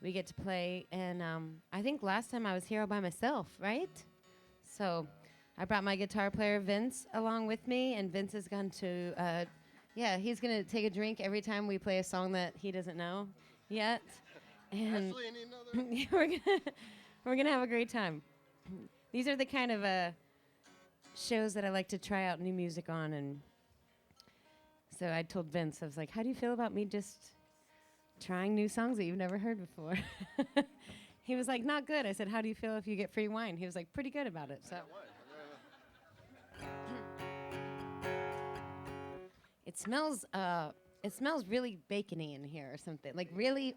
we get to play. And I think last time I was here all by myself, right? So I brought my guitar player Vince along with me, and Vince is going to, he's going to take a drink every time we play a song that he doesn't know yet. And we're gonna have a great time. These are the kind of shows that I like to try out new music on, and so I told Vince, I was like, "How do you feel about me just trying new songs that you've never heard before?" He was like, "Not good." I said, "How do you feel if you get free wine?" He was like, "Pretty good about it." So it smells really bacony in here or something, like really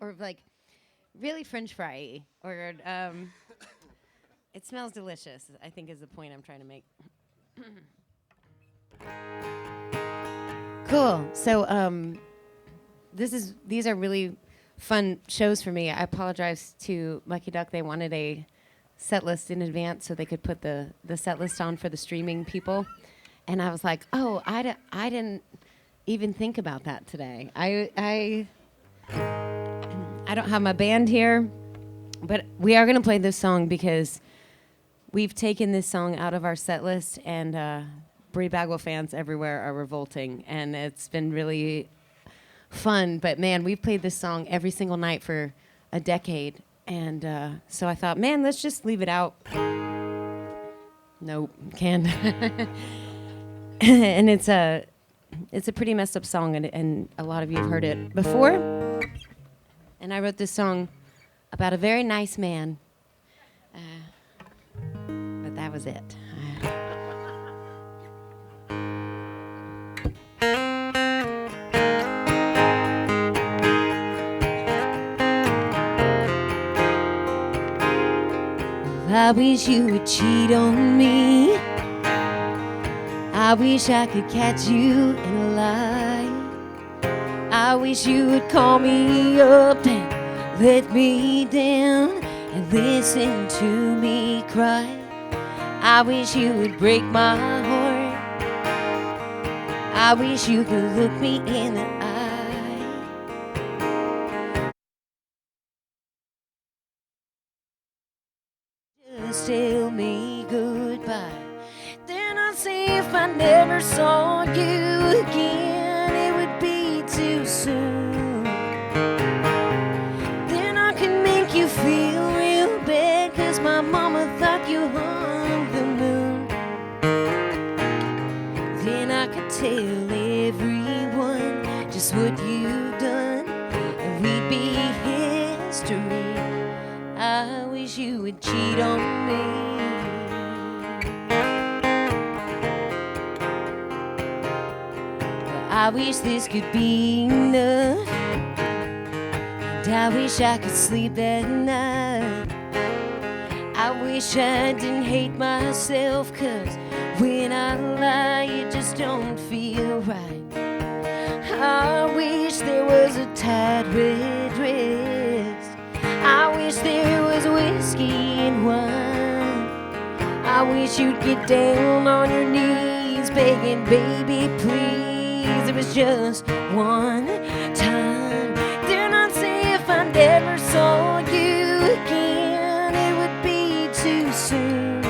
French fry-y, or it smells delicious, I think is the point I'm trying to make. Cool. So these are really fun shows for me. I apologize to Mucky Duck. They wanted a set list in advance so they could put the set list on for the streaming people. And I was like, oh, I didn't even think about that today. I don't have my band here, but we are going to play this song because we've taken this song out of our set list, and Bri Bagwell fans everywhere are revolting, and it's been really fun. But man, we've played this song every single night for a decade, and so I thought, man, let's just leave it out. Nope, can't. And it's a pretty messed up song, and a lot of you have heard it before. And I wrote this song about a very nice man, but that was it. I wish you would cheat on me. I wish I could catch you in a lie. I wish you would call me up and let me down and listen to me cry. I wish you would break my heart. I wish you could look me in the eye. Just tell me goodbye. Then I'll see if I never saw you again. It would be too soon. Then I can make you feel real bad, 'cause my mama thought you hung the moon. Then I could tell everyone just what you've done, and we'd be history. I wish you would cheat on me. I wish this could be enough, and I wish I could sleep at night. I wish I didn't hate myself, 'cause when I lie it just don't feel right. I wish there was a tight red dress. I wish there was whiskey and wine. I wish you'd get down on your knees begging, baby, please. It was just one time. Dare not say if I never saw you again, it would be too soon.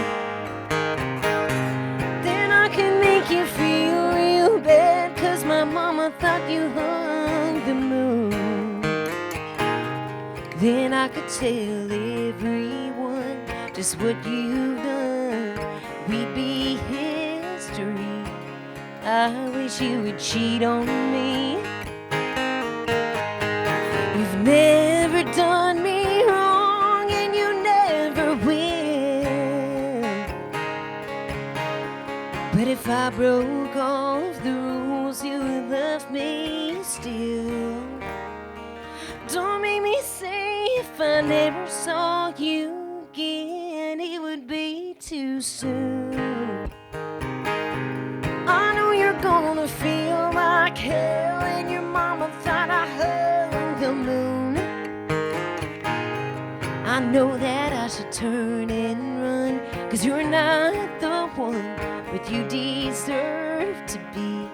Then I can make you feel real bad, 'cause my mama thought you hung the moon. Then I could tell everyone just what you've done. We'd be history. I wish you would cheat on me. You've never done me wrong, and you never will. But if I broke all of the rules, you would love me still. Don't make me say if I never saw you again, it would be too soon. I know you're gonna feel like hell, and your mama thought I hung the moon. I know that I should turn and run, 'cause you're not the one, but you deserve to be.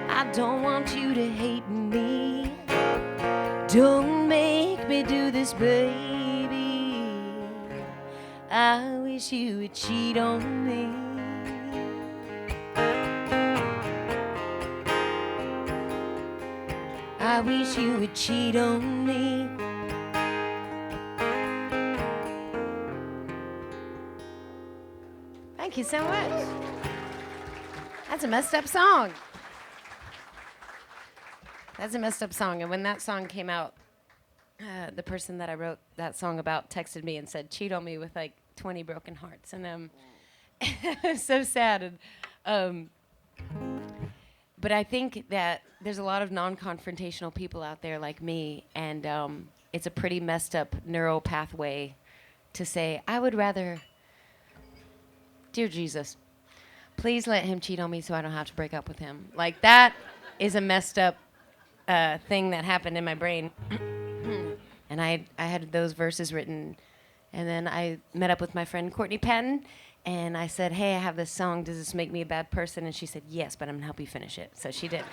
I don't want you to hate me. Don't make make me do this, baby. I wish you would cheat on me. I wish you would cheat on me. Thank you so much. That's a messed up song. That's a messed up song. And when that song came out, the person that I wrote that song about texted me and said, cheat on me with like 20 broken hearts. And it was so sad. And, but I think that there's a lot of non-confrontational people out there like me, and it's a pretty messed up neural pathway to say, I would rather, dear Jesus, please let him cheat on me so I don't have to break up with him. Like, that is a messed up thing that happened in my brain. And I had those verses written, and then I met up with my friend Courtney Patton, and I said, hey, I have this song. Does this make me a bad person? And she said, yes, but I'm going to help you finish it. So she did.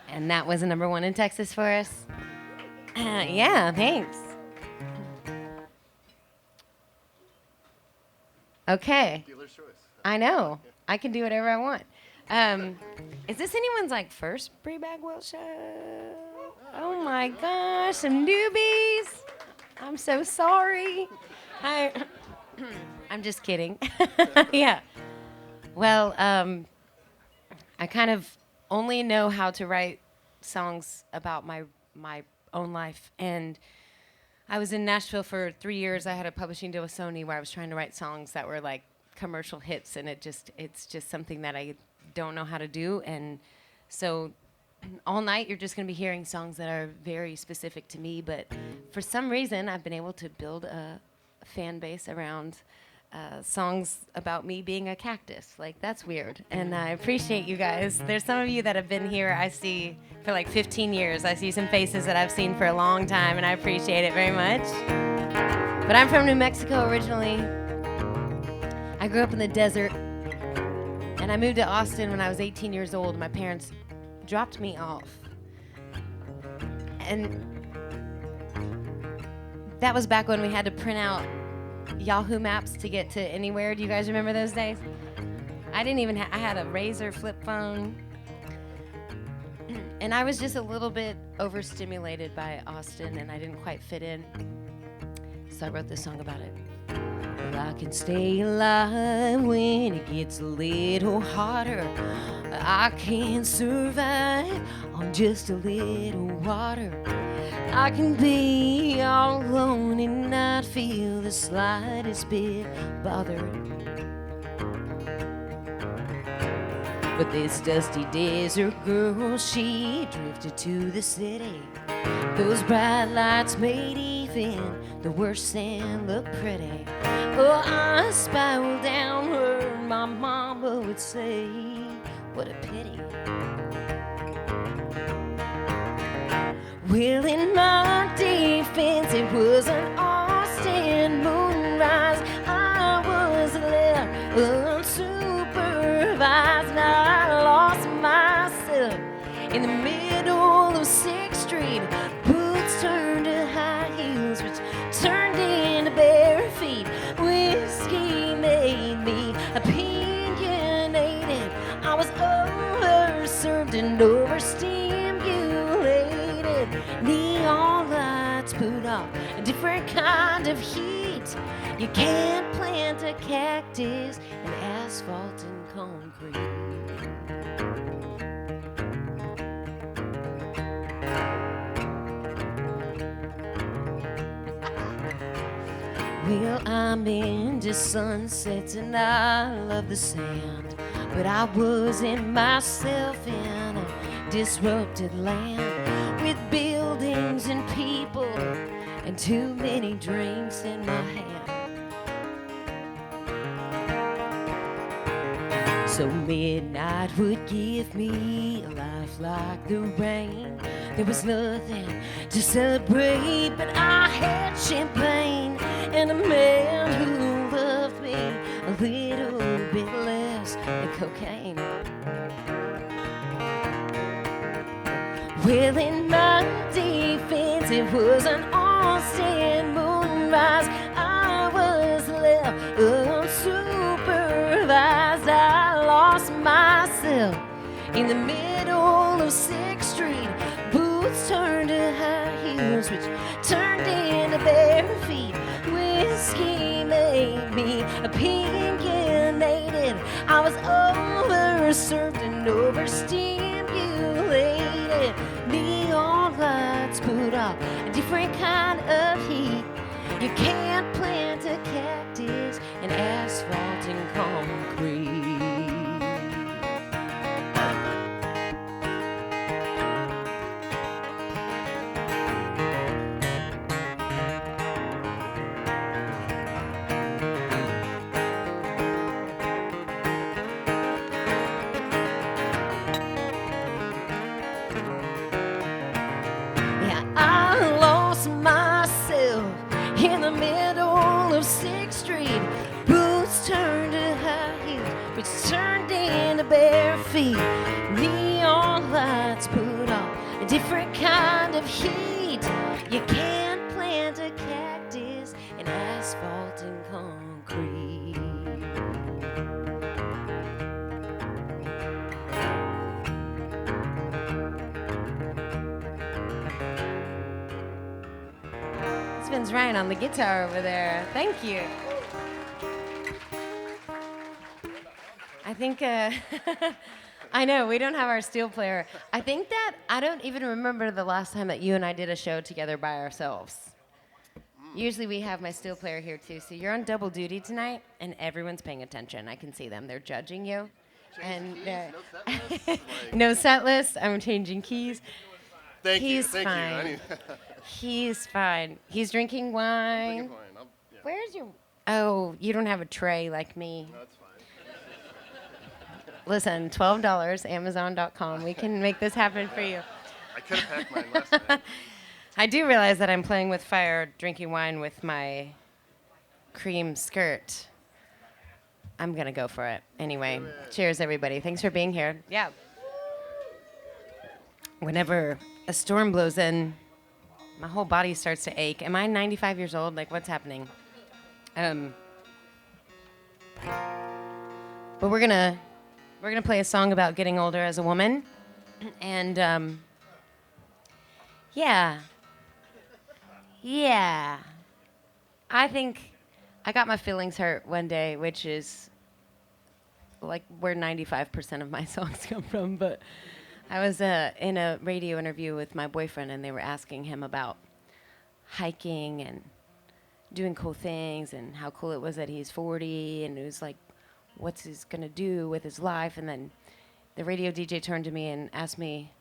And that was a #1 in Texas for us. Yeah, thanks. Okay. Dealer's choice. I know. I can do whatever I want. Is this anyone's like first Bri Bagwell show? Oh my gosh, some newbies. I'm so sorry. I'm just kidding. Yeah. Well, I kind of only know how to write songs about my own life. And I was in Nashville for 3 years. I had a publishing deal with Sony where I was trying to write songs that were like commercial hits, and it's just something that I don't know how to do. And so all night you're just going to be hearing songs that are very specific to me, but for some reason I've been able to build a fan base around songs about me being a cactus. Like, that's weird, and I appreciate you guys. There's some of you that have been here, I see, for like 15 years. I see some faces that I've seen for a long time, and I appreciate it very much. But I'm from New Mexico originally. I grew up in the desert, and I moved to Austin when I was 18 years old. My parents dropped me off. And that was back when we had to print out Yahoo Maps to get to anywhere. Do you guys remember those days? I didn't even I had a Razor flip phone. And I was just a little bit overstimulated by Austin, and I didn't quite fit in. So I wrote this song about it. Well, I can stay alive when it gets a little hotter. I can survive on just a little water. I can be all alone and not feel the slightest bit bothered. But this dusty desert girl, she drifted to the city. Those bright lights made even the worst thing look pretty. Oh, I spiraled downward, my mama would say, what a pity. Well, in my defense, it was an Austin moonrise. I was left unsupervised, and I lost myself in the middle of 6th Street. Boots turned to high heels, which turned into bare feet. Whiskey made me opinionated. I was overserved and overstimulated. Neon lights put off a different kind of heat. You can't plant a cactus in asphalt and concrete. Well, I'm into sunsets and I love the sand, but I wasn't myself in a disrupted land with buildings and people and too many drinks in my hand. So midnight would give me a life like the rain. There was nothing to celebrate, but I had champagne and a man who loved me a little bit less than cocaine. Well, in my defense, 'cause it was an all-stand moonrise. I was left unsupervised. I lost myself in the middle of 6th Street. Boots turned to high heels, which turned into bare feet. Whiskey made me opinionated. I was overserved and overstimulated. Neon lights put off a different kind of heat. You can't plant a cactus in asphalt and concrete. In the middle of 6th Street, boots turned to high heels, which turned into bare feet. Neon lights put on a different kind of heat. You can't plant a cactus in asphalt and concrete. Vince Ryan on the guitar over there. Thank you. I think, I know, we don't have our steel player. I think that, I don't even remember the last time that you and I did a show together by ourselves. Usually we have my steel player here too, so you're on double duty tonight, and everyone's paying attention. I can see them. They're judging you. And no set list. I'm changing keys. Thank you. He's fine. He's fine. He's drinking wine. Yeah. Where's your... Oh, you don't have a tray like me. No, that's fine. Listen, $12, Amazon.com. We can make this happen for you. I could have packed mine last night. I do realize that I'm playing with fire, drinking wine with my cream skirt. I'm going to go for it. Anyway, cheers, everybody. Thanks for being here. Yeah. Whenever a storm blows in, my whole body starts to ache. Am I 95 years old? Like, what's happening? But we're gonna play a song about getting older as a woman, and yeah. I think I got my feelings hurt one day, which is like where 95% of my songs come from, but. I was in a radio interview with my boyfriend, and they were asking him about hiking and doing cool things and how cool it was that he's 40, and it was like, what's he going to do with his life? And then the radio DJ turned to me and asked me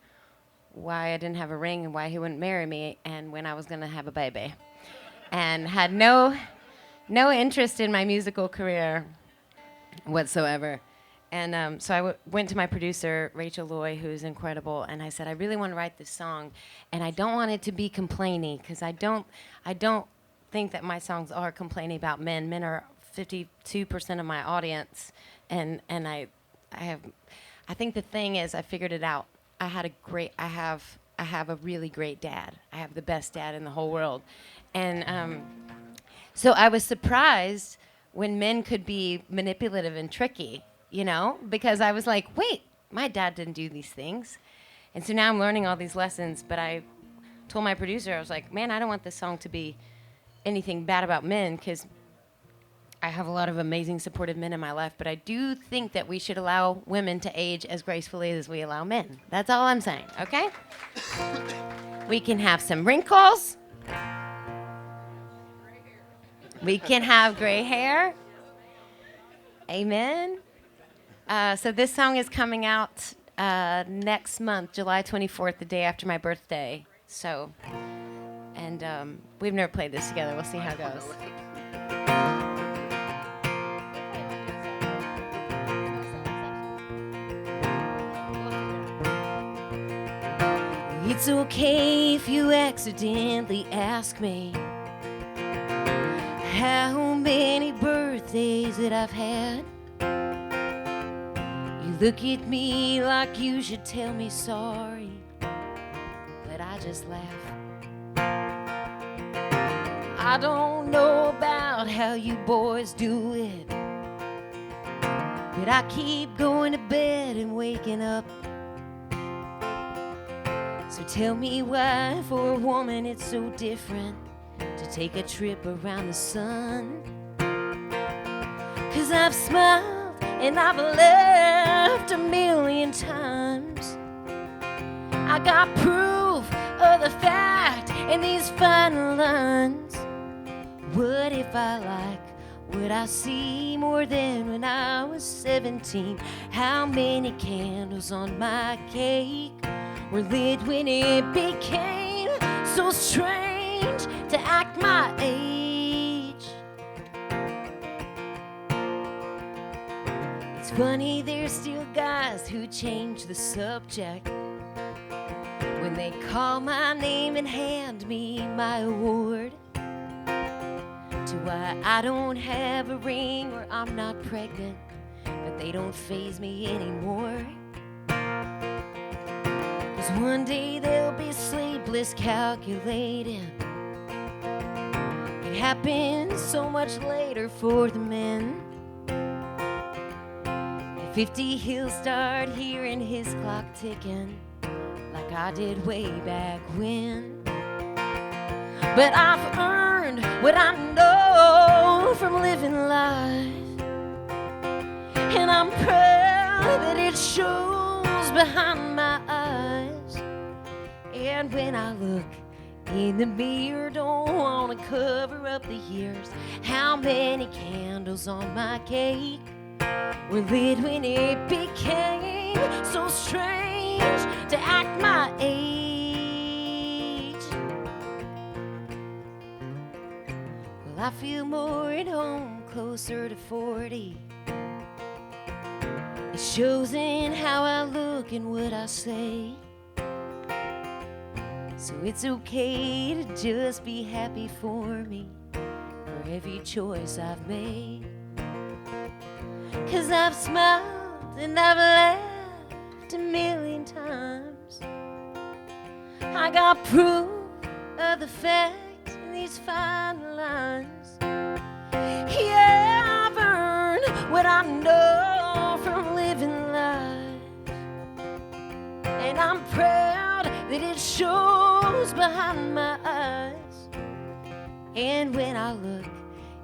why I didn't have a ring and why he wouldn't marry me and when I was going to have a baby. And had no interest in my musical career whatsoever. And so I went to my producer, Rachel Loy, who's incredible, and I said, I really want to write this song, and I don't want it to be complaining, because I don't think that my songs are complaining about men. Men are 52% of my audience, and I think the thing is, I figured it out. I have a really great dad. I have the best dad in the whole world, and so I was surprised when men could be manipulative and tricky. You know, because I was like, wait, my dad didn't do these things. And so now I'm learning all these lessons, but I told my producer, I was like, man, I don't want this song to be anything bad about men, because I have a lot of amazing supportive men in my life, but I do think that we should allow women to age as gracefully as we allow men. That's all I'm saying, okay? We can have some wrinkles. We can have gray hair. Amen. So this song is coming out next month, July 24th, the day after my birthday. So, and we've never played this together. We'll see how it goes. It's okay if you accidentally ask me how many birthdays that I've had. You look at me like you should tell me sorry, but I just laugh. I don't know about how you boys do it, but I keep going to bed and waking up. So tell me why for a woman it's so different to take a trip around the sun. 'Cause I've smiled and I've laughed a million times. I got proof of the fact in these final lines. What if I like what I see more than when I was 17? How many candles on my cake were lit when it became so strange to act my age? It's funny, there's still guys who change the subject when they call my name and hand me my award. To why I don't have a ring or I'm not pregnant, but they don't faze me anymore. 'Cause one day they'll be sleepless calculating. It happens so much later for the men. At 50 he'll start hearing his clock ticking, like I did way back when. But I've earned what I know from living life, and I'm proud that it shows behind my eyes. And when I look in the mirror, don't wanna cover up the years. How many candles on my cake were lit when it became so strange to act my age? Well, I feel more at home, closer to 40. It shows in how I look and what I say. So it's okay to just be happy for me, for every choice I've made. 'Cause I've smiled and I've laughed a million times. I got proof of the fact in these final lines. Yeah, I've earned what I know from living life, and I'm proud that it shows behind my eyes. And when I look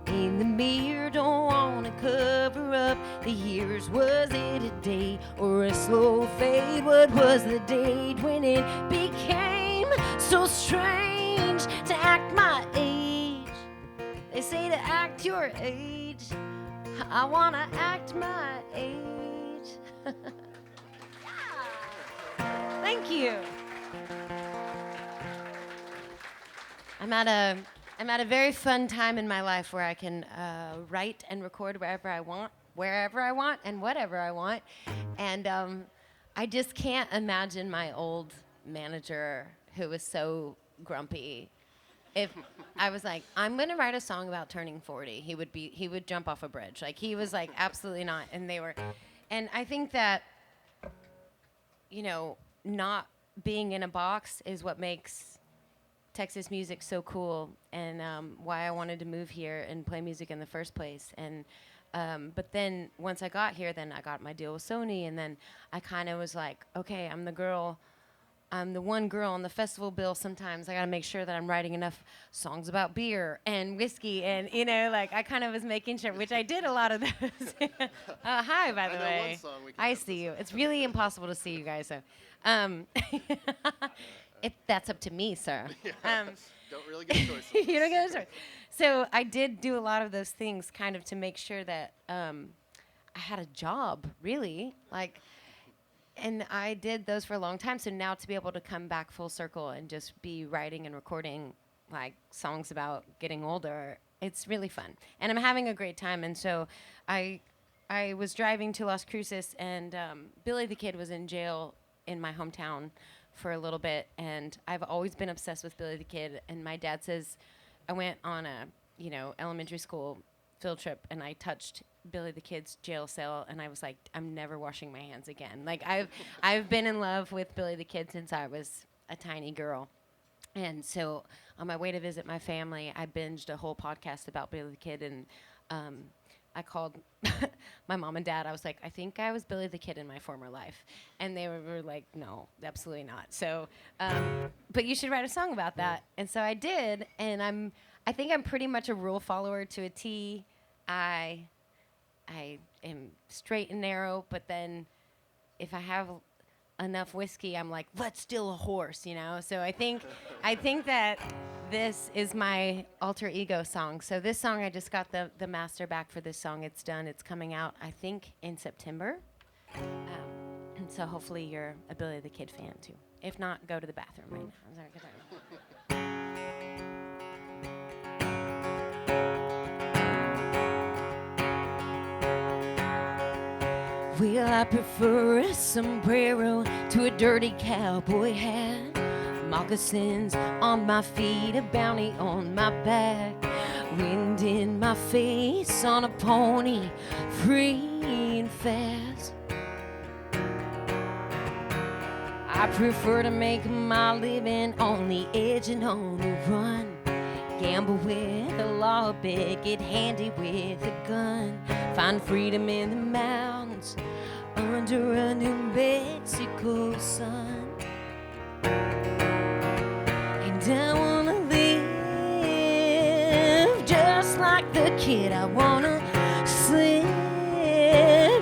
in the mirror, don't wanna cover up the years. Was it a day or a slow fade? What was the date when it became so strange to act my age? They say to act your age. I wanna act my age. Thank you. I'm at a very fun time in my life where I can write and record wherever I want, and whatever I want. And I just can't imagine my old manager who was so grumpy. If I was like, I'm gonna write a song about turning 40, he would jump off a bridge. Like, he was like, absolutely not. And I think that, you know, not being in a box is what makes Texas music so cool, and why I wanted to move here and play music in the first place. And but then once I got here, then I got my deal with Sony, and then I kind of was like, okay, I'm the one girl on the festival bill. Sometimes I gotta make sure that I'm writing enough songs about beer and whiskey, and you know, like, I kind of was making sure, which I did a lot of those. Hi, by the way. One song we can I have see this you. song. It's really impossible to see you guys, so. That's up to me, sir. Don't really get a choice. You don't get a choice. So I did do a lot of those things kind of to make sure that I had a job, really. Like, and I did those for a long time. So now to be able to come back full circle and just be writing and recording like songs about getting older, it's really fun. And I'm having a great time. And so I was driving to Las Cruces, and Billy the Kid was in jail in my hometown for a little bit, and I've always been obsessed with Billy the Kid. And my dad says I went on a, you know, elementary school field trip, and I touched Billy the Kid's jail cell, and I was like, I'm never washing my hands again. Like, I've been in love with Billy the Kid since I was a tiny girl. And so on my way to visit my family, I binged a whole podcast about Billy the Kid, and I called my mom and dad. I was like, I think I was Billy the Kid in my former life. And they were like, no, absolutely not. So, but you should write a song about that. And so I did, and I think I'm pretty much a rule follower to a T. I am straight and narrow, but then if I have enough whiskey, I'm like, let's steal a horse, you know? So I think that this is my alter ego song. So this song, I just got the master back for this song. It's done. It's coming out, I think, in September. And so hopefully you're a Billy the Kid fan, too. If not, go to the bathroom right now. I'm sorry, well, I prefer a sombrero to a dirty cowboy hat. Moccasins on my feet, a bounty on my back. Wind in my face on a pony, free and fast. I prefer to make my living on the edge and on the run. Gamble with the law, big, get handy with a gun. Find freedom in the mountains under a New Mexico sun. And I wanna live just like the kid. I wanna slip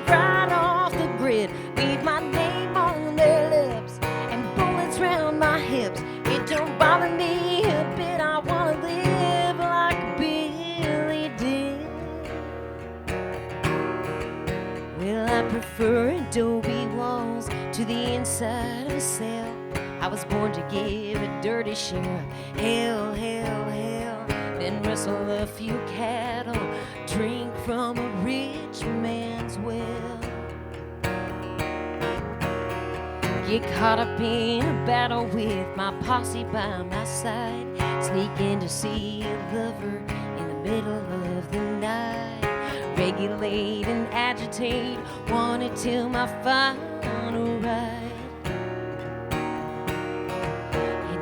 right off the grid, leave my name on their lips and bullets round my hips. It don't bother me a bit. I wanna live like Billy did. Well, I prefer adobe walls to the inside of a cell. I was born to give a dirty share of hell, hell, hell. Then wrestle a few cattle, drink from a rich man's well. Get caught up in a battle with my posse by my side. Sneak in to see a lover in the middle of the night. Regulate and agitate, want it till my final ride.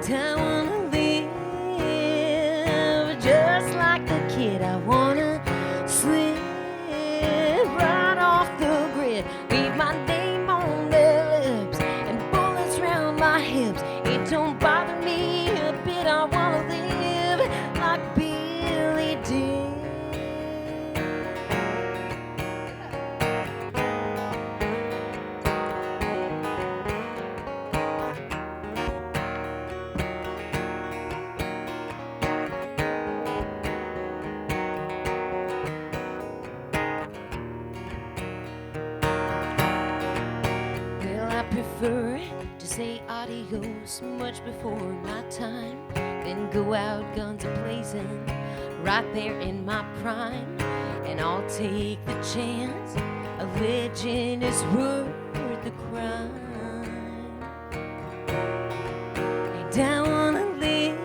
And I wanna live just like the kid. I wanna slip right off the grid, leave my name on their lips and bullets round my hips. It don't bother me a bit. I wanna live like Billy did. To say adios much before my time, then go out guns a-blazing right there in my prime. And I'll take the chance, a legend is worth the crime. And I wanna live,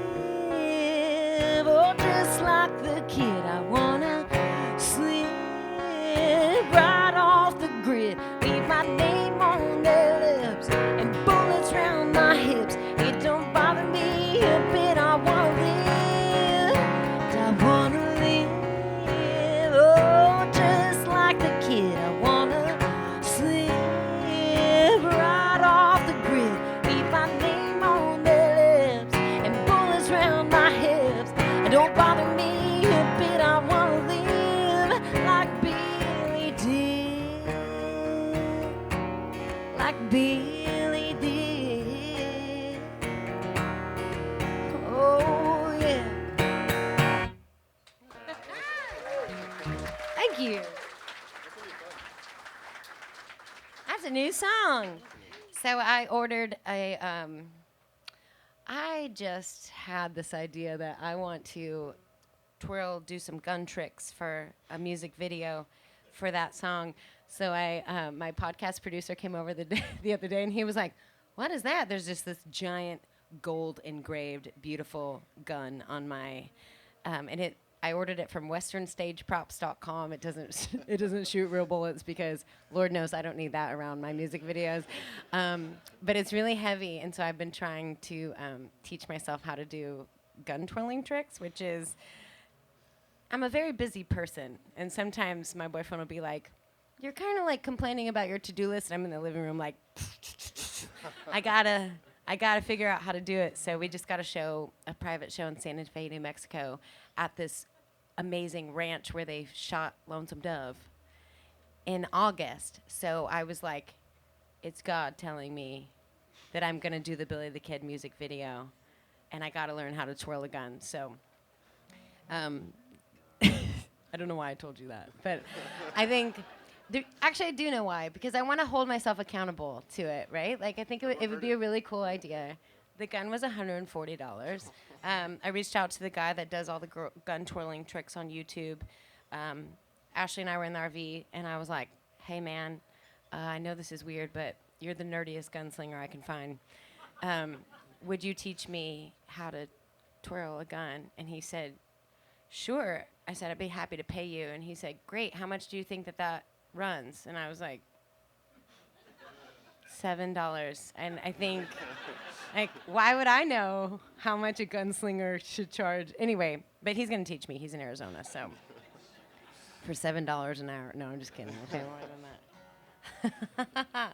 oh, just like the kid. I wanna slip right off the grid, leave my name on their lips and bullets round my hips. It don't bother me a bit. I wanna live, I wanna live, oh, just like the kid. I wanna slip right off the grid, leave my name on their lips and bullets round my hips. It don't bother me a bit. I wanna live like Billy did, like Billy did. Oh, yeah. Thank you. That's a new song. So I ordered a, I just had this idea that I want to do some gun tricks for a music video for that song. So my podcast producer came over the other day, and he was like, "What is that?" There's just this giant gold engraved, beautiful gun on my, and I ordered it from westernstageprops.com. It doesn't shoot real bullets because Lord knows I don't need that around my music videos. But it's really heavy, and so I've been trying to teach myself how to do gun twirling tricks, which is, I'm a very busy person, and sometimes my boyfriend will be like, "You're kind of like complaining about your to-do list," and I'm in the living room like, I gotta figure out how to do it. So we just got a private show in Santa Fe, New Mexico, at this amazing ranch where they shot Lonesome Dove in August. So I was like, it's God telling me that I'm gonna do the Billy the Kid music video, and I gotta learn how to twirl a gun. So, I don't know why I told you that, but I think. Actually, I do know why, because I want to hold myself accountable to it, right? Like, I think it would be a really cool idea. The gun was $140. I reached out to the guy that does all the gun twirling tricks on YouTube. Ashley and I were in the RV, and I was like, hey, man, I know this is weird, but you're the nerdiest gunslinger I can find. Would you teach me how to twirl a gun? And he said, sure. I said, I'd be happy to pay you. And he said, great. How much do you think that runs? And I was like, $7. And I think, like, why would I know how much a gunslinger should charge? Anyway, but he's going to teach me. He's in Arizona, so for $7 an hour. No, I'm just kidding. I'll pay more than that.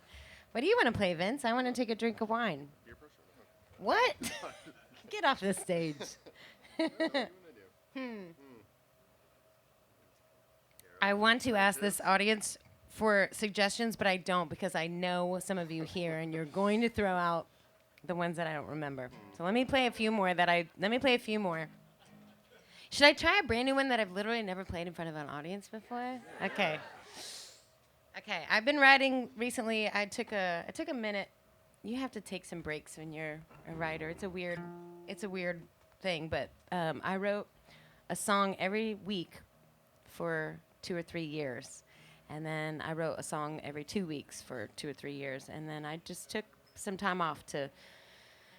What do you want to play, Vince? I want to take a drink of wine. Your personal. What? Get off this stage. I want to ask this audience for suggestions, but I don't, because I know some of you here, and you're going to throw out the ones that I don't remember. So let me play a few more Should I try a brand new one that I've literally never played in front of an audience before? Okay. Okay, I've been writing recently. I took a minute. You have to take some breaks when you're a writer. It's a weird thing, but I wrote a song every week for 2 or 3 years. And then I wrote a song every 2 weeks for 2 or 3 years. And then I just took some time off to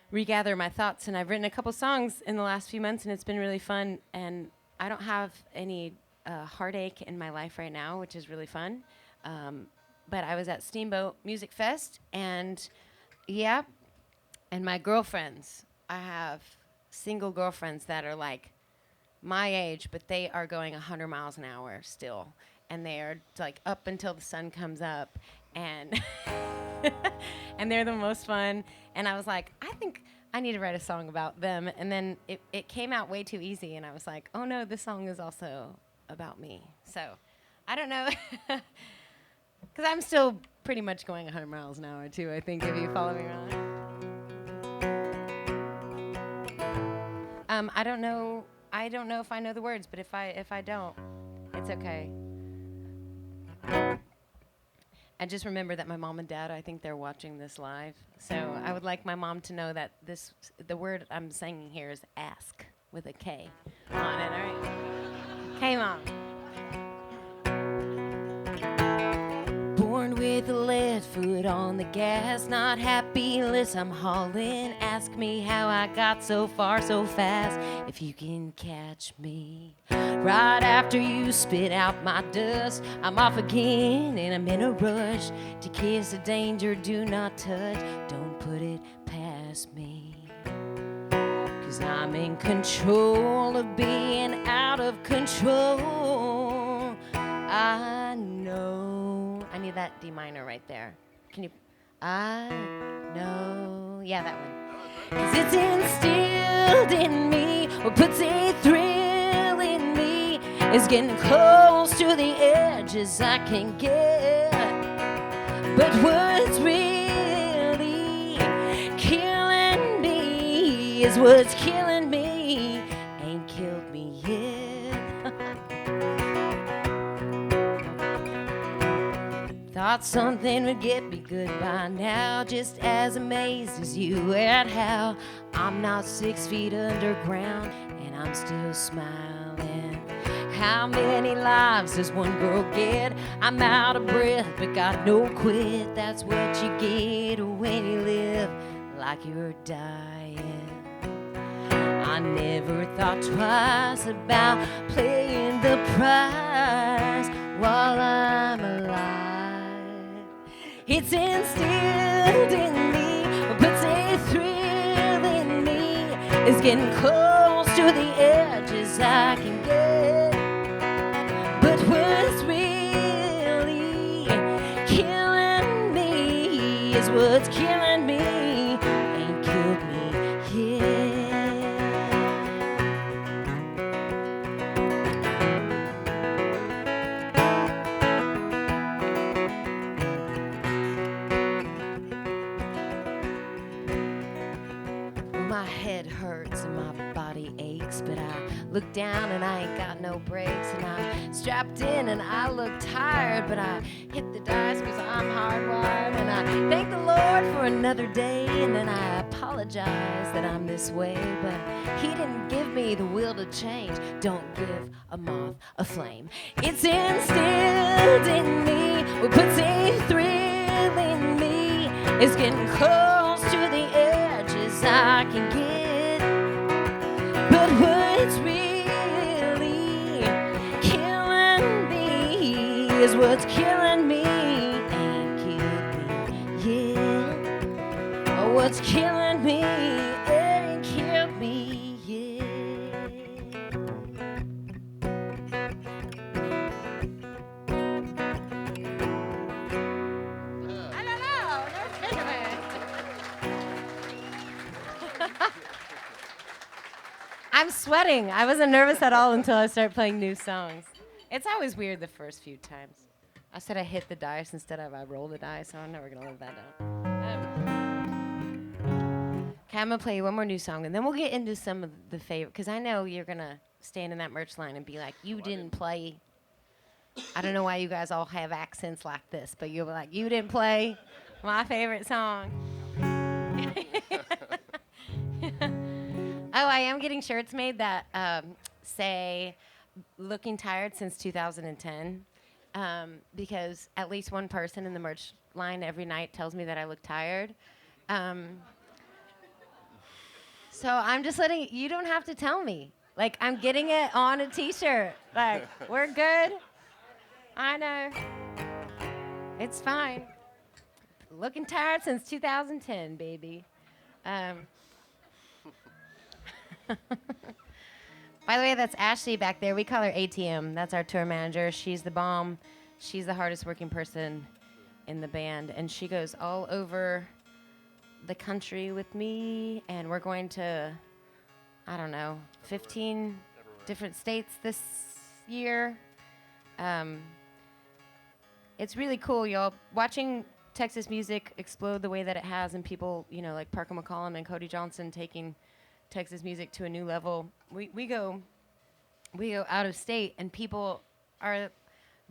regather my thoughts. And I've written a couple songs in the last few months, and it's been really fun. And I don't have any heartache in my life right now, which is really fun. But I was at Steamboat Music Fest, and and my girlfriends, I have single girlfriends that are like my age, but they are going 100 miles an hour still. And they are like up until the sun comes up, and and they're the most fun. And I was like, I think I need to write a song about them. And then it came out way too easy, and I was like, oh no, this song is also about me. So I don't know, because I'm still pretty much going 100 miles an hour too, I think, if you follow me around. I don't know if I know the words, but if I don't, it's okay. I just remember that my mom and dad, I think they're watching this live. So I would like my mom to know that the word I'm singing here is ask with a K on it, all right? Okay, Mom. Born with a left foot on the gas, not happy unless I'm hauling. Ask me how I got so far so fast, if you can catch me. Right after you spit out my dust, I'm off again and I'm in a rush to kiss a danger, do not touch, don't put it past me. 'Cause I'm in control of being out of control. I know. I need that D minor right there. Can you? I know. Yeah, that one. 'Cause it's instilled in me, or puts a thrill in me. It's getting close to the edge as I can get. But what's really killing me is what's killing me ain't killed me yet. Thought something would get me good by now, just as amazed as you at how I'm not 6 feet underground and I'm still smiling. How many lives does one girl get? I'm out of breath but got no quit. That's what you get when you live like you're dying. I never thought twice about paying the price while I'm alive. It's instilled in me, puts a thrill in me. It's getting close to the edge as I can get. But what's really killing me is what's killing me ain't killed me yet. My head hurts and my body aches, but I look down and I ain't got no brakes, and I'm strapped in and I look tired, but I hit the dice because I'm hardwired, and I thank the Lord for another day, and then I apologize that I'm this way, but he didn't give me the will to change. Don't give a moth a flame. It's instilled in me, what puts a thrill in me. It's getting close to the edge as I can get, but what's really killing me is what's killing me ain't killed me yet. Oh, what's killing me ain't killed me yet. I don't know. No kidding. I'm sweating. I wasn't nervous at all until I started playing new songs. It's always weird the first few times. I said I hit the dice instead of I roll the dice, so I'm never going to live that down. Okay, I'm going to play you one more new song, and then we'll get into some of the favorite, because I know you're going to stand in that merch line and be like, you didn't play. I don't know why you guys all have accents like this, but you'll be like, you didn't play my favorite song. Oh, I am getting shirts made that say looking tired since 2010, because at least one person in the merch line every night tells me that I look tired. So I'm just letting you don't have to tell me. Like, I'm getting it on a t-shirt. Like, we're good. I know. It's fine. Looking tired since 2010, baby. By the way, that's Ashley back there. We call her ATM. That's our tour manager. She's the bomb. She's the hardest working person in the band. And she goes all over the country with me. And we're going to, I don't know, 15 different states this year. It's really cool, y'all. Watching Texas music explode the way that it has, and people, you know, like Parker McCollum and Cody Johnson taking Texas music to a new level. We go out of state, and people are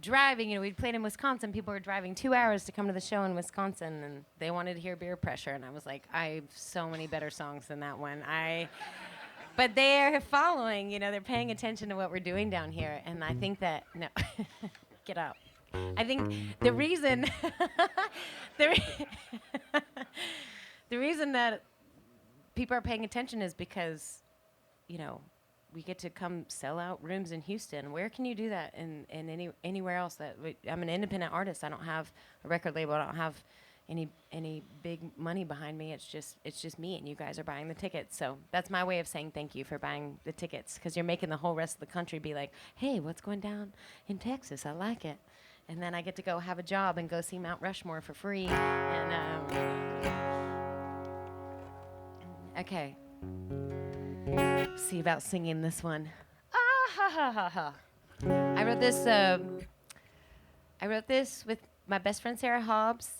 driving. You know, we played in Wisconsin. People are driving 2 hours to come to the show in Wisconsin, and they wanted to hear Beer Pressure. And I was like, I have so many better songs than that one. But they're following. You know, they're paying attention to what we're doing down here, and I think that get out. I think the reason the reason that people are paying attention is because, you know, we get to come sell out rooms in Houston. Where can you do that in anywhere else? I'm an independent artist. I don't have a record label. I don't have any big money behind me. It's just me, and you guys are buying the tickets. So that's my way of saying thank you for buying the tickets, because you're making the whole rest of the country be like, hey, what's going down in Texas? I like it. And then I get to go have a job and go see Mount Rushmore for free. And okay. See about singing this one. Ah ha ha ha ha. I wrote this with my best friend Sarah Hobbs,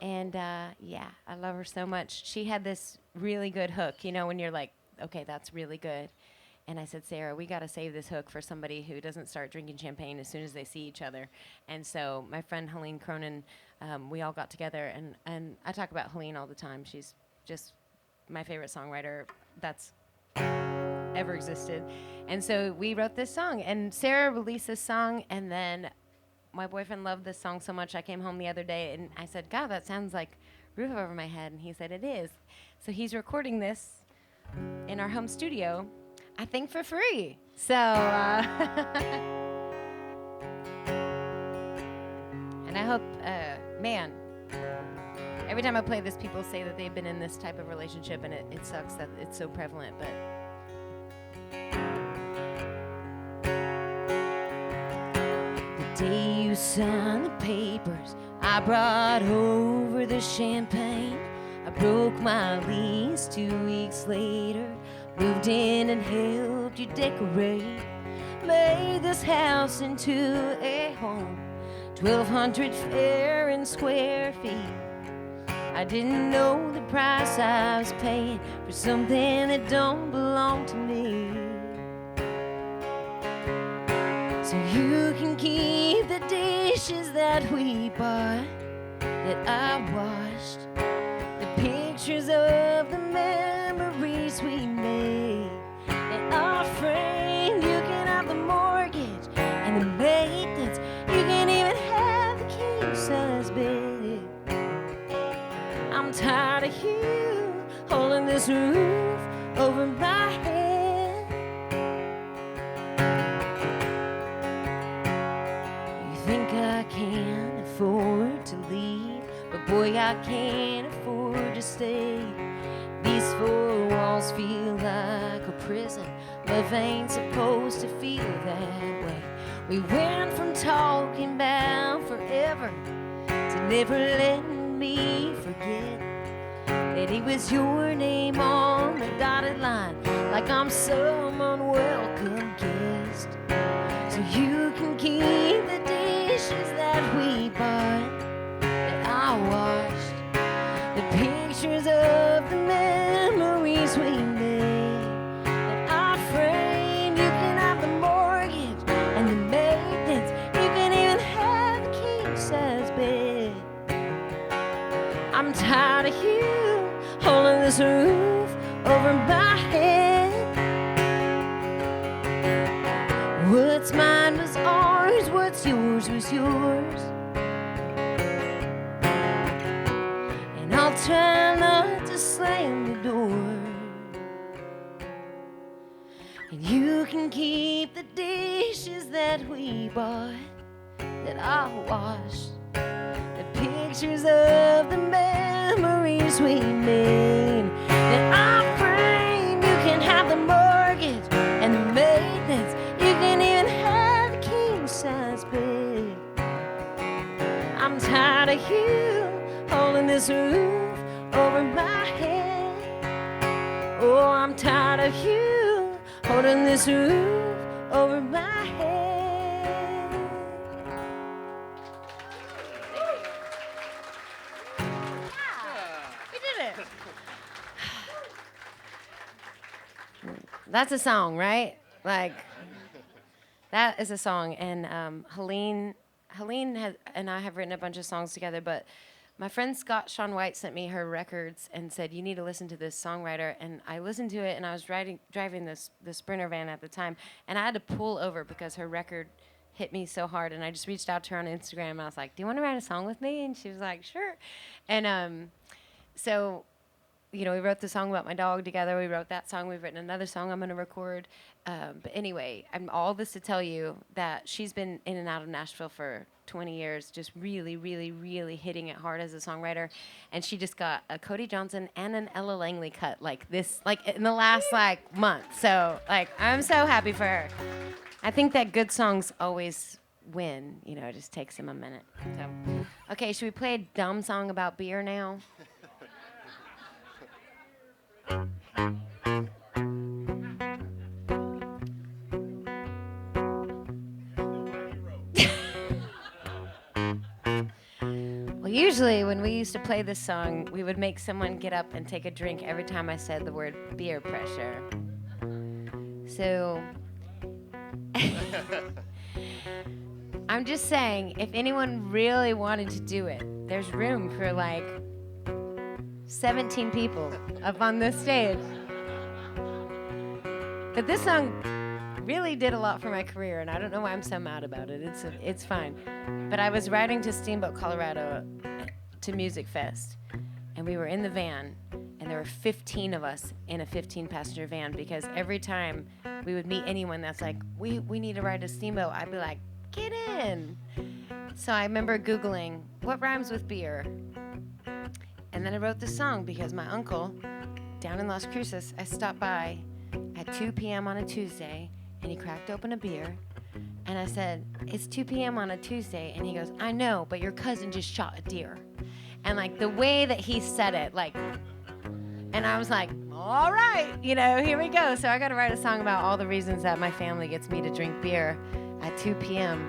and yeah, I love her so much. She had this really good hook, you know, when you're like, okay, that's really good. And I said, Sarah, we got to save this hook for somebody who doesn't start drinking champagne as soon as they see each other. And so my friend Helene Cronin, we all got together, and I talk about Helene all the time. She's just my favorite songwriter that's ever existed. And so we wrote this song, and Sarah released this song, and then my boyfriend loved this song so much. I came home the other day, and I said, God, that sounds like Roof Over My Head. And he said, it is. So he's recording this in our home studio, I think for free. So, and I hope, man, every time I play this, people say that they've been in this type of relationship, and it sucks that it's so prevalent, but the day you signed the papers, I brought over the champagne. I broke my lease 2 weeks later, moved in and helped you decorate, made this house into a home, 1,200 fair and square feet. I didn't know the price I was paying for something that don't belong to me. So you can keep the dishes that we bought, that I washed, the pictures of the memories we made, and our frame. You can have the mortgage and the maintenance. You can even have the king-size bed. I'm tired of you holding this roof over my head. You think I can afford to leave, but boy, I can't afford to stay. These four walls feel like a prison. Love ain't supposed to feel that way. We went from talking about forever to never letting me forget that it was your name on the dotted line, like I'm some unwelcome guest. So you can keep the dishes that we bought, that I washed, the pictures of the memories we made, that I framed. You can have the mortgage and the maintenance. You can even have the king-size bed. I'm tired of you holding this roof over my head. What's mine was ours, what's yours was yours. And I'll try not to slam the door. And you can keep the dishes that we bought, that I washed, the pictures of the memories we made, that I framed. You can have the mortgage and the maintenance. You can even have the king-size bed. I'm tired of you holding this roof over my head. Oh, I'm tired of you holding this roof over my head. We did it. That's a song, right? Like, that is a song. And Helene and I have written a bunch of songs together, but my friend Scott Shawn White sent me her records and said, you need to listen to this songwriter. And I listened to it, and I was driving the Sprinter van at the time, and I had to pull over because her record hit me so hard. And I just reached out to her on Instagram, and I was like, do you want to write a song with me? And she was like, sure. And so, you know, we wrote the song about my dog together. We wrote that song. We've written another song I'm going to record. But anyway, I'm all this to tell you that she's been in and out of Nashville for 20 years, just really, really, really hitting it hard as a songwriter. And she just got a Cody Johnson and an Ella Langley cut like this, like in the last month. So like, I'm so happy for her. I think that good songs always win. You know, it just takes them a minute. So, okay, should we play a dumb song about beer now? Well, usually when we used to play this song, we would make someone get up and take a drink every time I said the word beer pressure. So I'm just saying, if anyone really wanted to do it, there's room for like 17 people up on this stage. But this song really did a lot for my career, and I don't know why I'm so mad about it. It's fine. But I was riding to Steamboat, Colorado to Music Fest, and we were in the van, and and there were 15 of us in a 15-passenger van because every time we would meet anyone that's like, we need to ride a steamboat, I'd be like, get in. So I remember Googling, what rhymes with beer? And then I wrote this song because my uncle, down in Las Cruces, I stopped by at 2 p.m. on a Tuesday, and he cracked open a beer. And I said, it's 2 p.m. on a Tuesday. And he goes, I know, but your cousin just shot a deer. And, like, the way that he said it, like, and I was like, all right, here we go. So I got to write a song about all the reasons that my family gets me to drink beer at 2 p.m.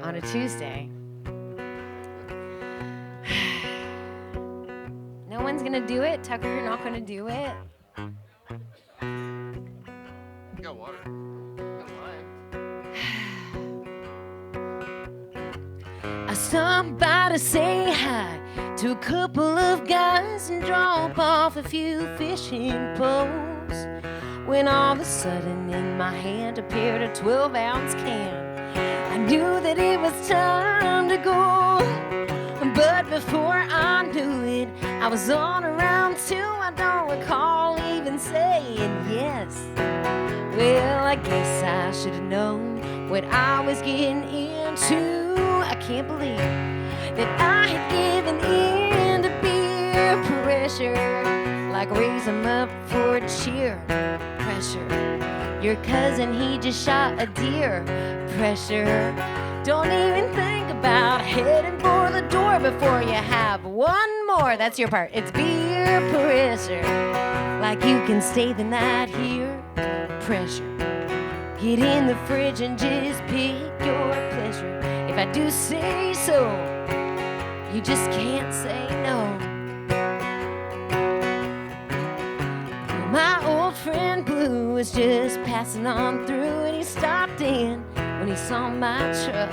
on a Tuesday. No one's going to do it. Tucker, you're not going to do it. You got water. Got lime. I stopped by to say hi to a couple of guys and drop off a few fishing poles. When all of a sudden in my hand appeared a 12-ounce can. I knew that it was time to go. But before I knew it, I was on around 2. I don't recall even saying yes. Well, I guess I should have known what I was getting into. I can't believe that I had given in to peer pressure. Like raise 'em up for cheer. Pressure. Your cousin, he just shot a deer. Pressure. Don't even think about heading for the door before you have one more. That's your part. It's beer pressure. Like you can stay the night here. Pressure. Get in the fridge and just pick your pleasure. If I do say so, you just can't say no. My old friend Blue was just passing on through, and he stopped in when he saw my truck.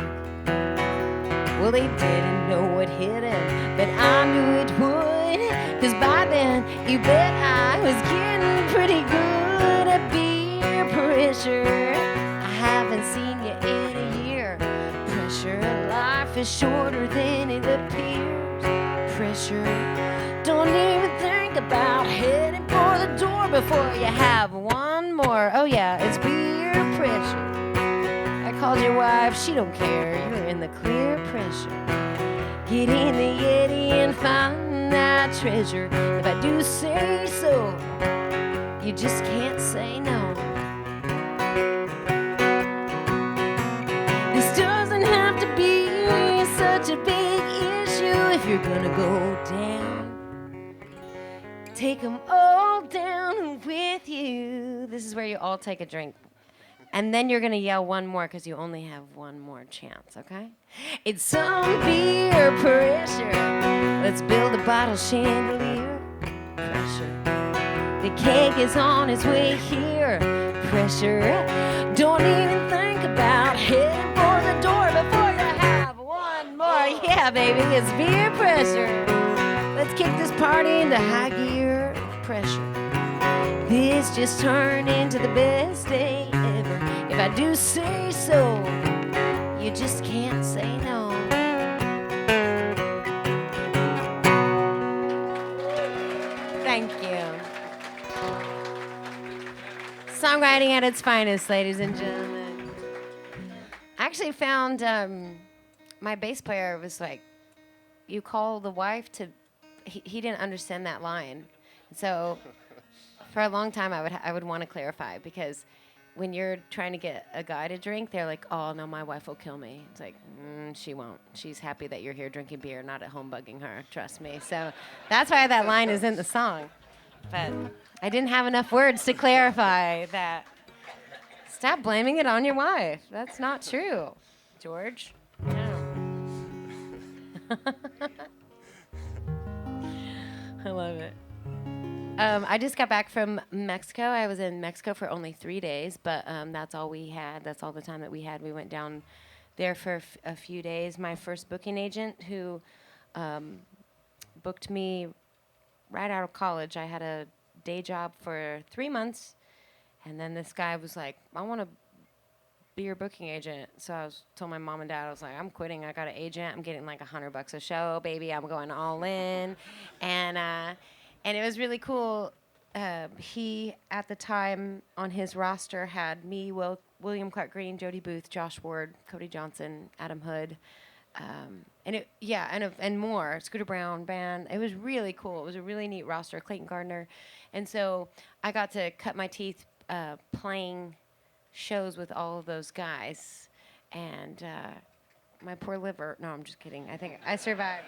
Well, he didn't know what hit him, but I knew it would. 'Cause by then, you bet I was getting pretty good at beer pressure. I haven't seen you in a year. Pressure, life is shorter than it appears. Pressure, don't even think about heading for the door before you have one more. Oh yeah, it's beer pressure. I called your wife, she don't care. You're in the clear pressure. Get in the Yeti and find that treasure. If I do say so, you just can't say no. This doesn't have to be such a big issue if you're gonna go down. Take them all down with you. This is where you all take a drink. And then you're going to yell one more because you only have one more chance, okay? It's some beer pressure. Let's build a bottle chandelier. Pressure. The cake is on its way here. Pressure. Don't even think about heading for the door before you have one more. Yeah, baby, it's beer pressure. Let's kick this party into high gear. Pressure. This just turned into the best day ever. If I do say so, you just can't say no. Thank you. Songwriting at its finest, ladies and gentlemen. I actually found my bass player was like, you call the wife to, he didn't understand that line. So for a long time, I would want to clarify, because when you're trying to get a guy to drink, they're like, oh, no, my wife will kill me. It's like, she won't. She's happy that you're here drinking beer, not at home bugging her. Trust me. So that's why that line is in the song. But I didn't have enough words to clarify that. Stop blaming it on your wife. That's not true, George. No. I love it. I just got back from Mexico. I was in Mexico for only 3 days, but that's all we had. That's all the time that we had. We went down there for a few days. My first booking agent, who booked me right out of college. I had a day job for 3 months, and then this guy was like, I want to be your booking agent. So I told my mom and dad, I was like, I'm quitting. I got an agent. I'm getting like $100 a show, baby. I'm going all in. And And it was really cool. He, at the time, on his roster had me, William Clark Green, Jody Booth, Josh Ward, Cody Johnson, Adam Hood, and more. Scooter Brown band. It was really cool. It was a really neat roster. Clayton Gardner, and so I got to cut my teeth playing shows with all of those guys, and my poor liver. No, I'm just kidding. I think I survived.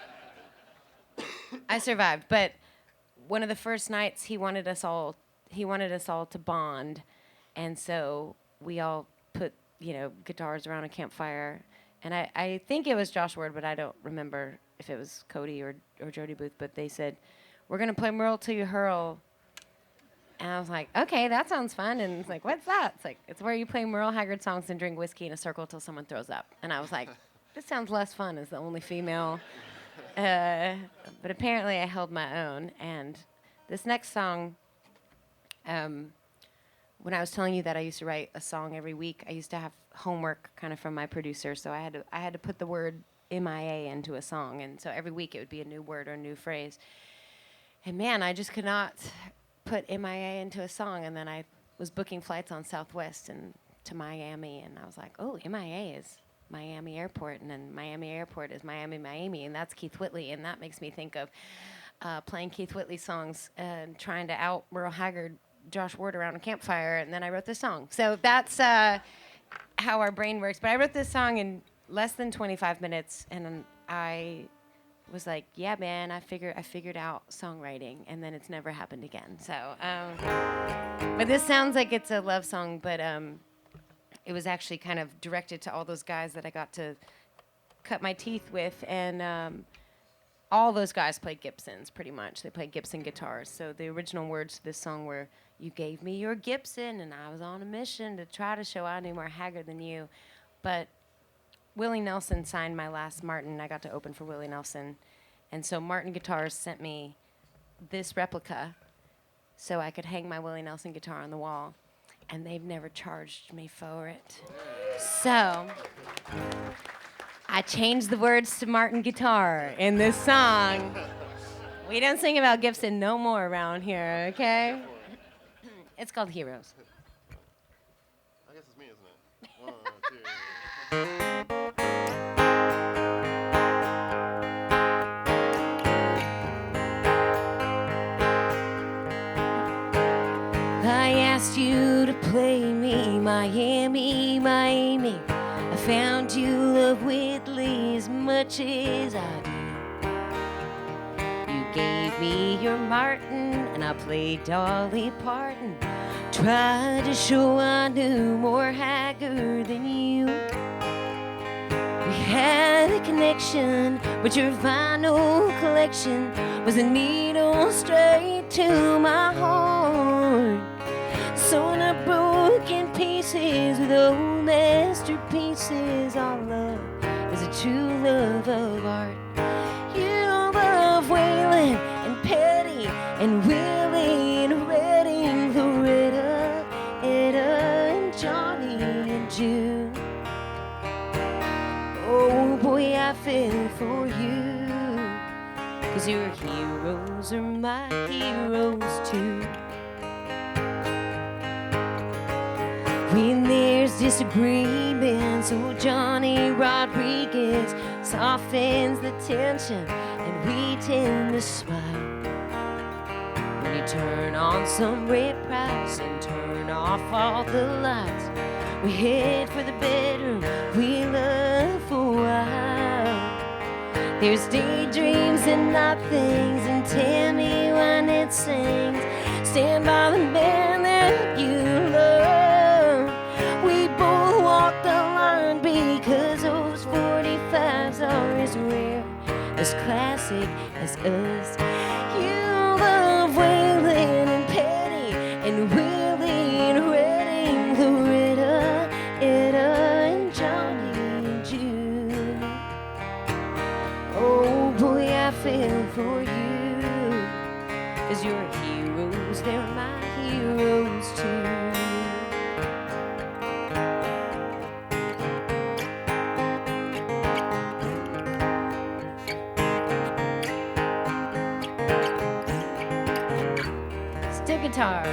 I survived, but one of the first nights he wanted us all to bond, and so we all put guitars around a campfire, and I think it was Josh Ward, but I don't remember if it was Cody or Jody Booth, but they said we're gonna play Merle Till You Hurl, and I was like, okay, that sounds fun. And it's like, what's that? It's like, it's where you play Merle Haggard songs and drink whiskey in a circle till someone throws up. And I was like, this sounds less fun as the only female. But apparently I held my own. And this next song, when I was telling you that I used to write a song every week, I used to have homework kind of from my producer. So I had to put the word MIA into a song. And so every week it would be a new word or a new phrase. And man, I just could not put MIA into a song. And then I was booking flights on Southwest and to Miami. And I was like, oh, MIA is Miami Airport, and then Miami Airport is Miami, and that's Keith Whitley, and that makes me think of playing Keith Whitley songs and trying to out Merle Haggard, Josh Ward around a campfire, and then I wrote this song. So that's how our brain works. But I wrote this song in less than 25 minutes, and I was like, yeah, man, I figured out songwriting, and then it's never happened again. So, but this sounds like it's a love song, but it was actually kind of directed to all those guys that I got to cut my teeth with. And all those guys played Gibsons, pretty much. They played Gibson guitars. So the original words to this song were, you gave me your Gibson, and I was on a mission to try to show I knew more Haggard than you. But Willie Nelson signed my last Martin. I got to open for Willie Nelson. And so Martin Guitars sent me this replica so I could hang my Willie Nelson guitar on the wall. And they've never charged me for it. So I changed the words to Martin Guitar in this song. We don't sing about Gibson no more around here, okay? It's called Heroes. I guess it's me, isn't it? 1, 2. I asked you to play me Miami. I found you love Whitley as much as I do. You gave me your Martin, and I played Dolly Parton. Tried to show I knew more Haggard than you. We had a connection, but your vinyl collection was a needle straight to my heart. Sewn up broken pieces with old masterpieces. Our love is a true love of art. You love Waylon and Petty and Willie and Redding, Loretta, Etta and Johnny and June. Oh boy, I fell for you, 'cause your heroes are my heroes too. When there's disagreement, so Johnny Rodriguez softens the tension, and we tend to smile. When you turn on some Ray Price and turn off all the lights, we head for the bedroom we love for a while. There's daydreams and nothings, and Tammy Wynette sings, stand by the man that you love. We both walk the line because those 45s are as rare, as classic as us. You love Waylon and Petty and Willie and Redding, Loretta, Etta and Johnny and June. Oh boy, I fell for you, 'cause you're heroes, they're my heroes too. guitar.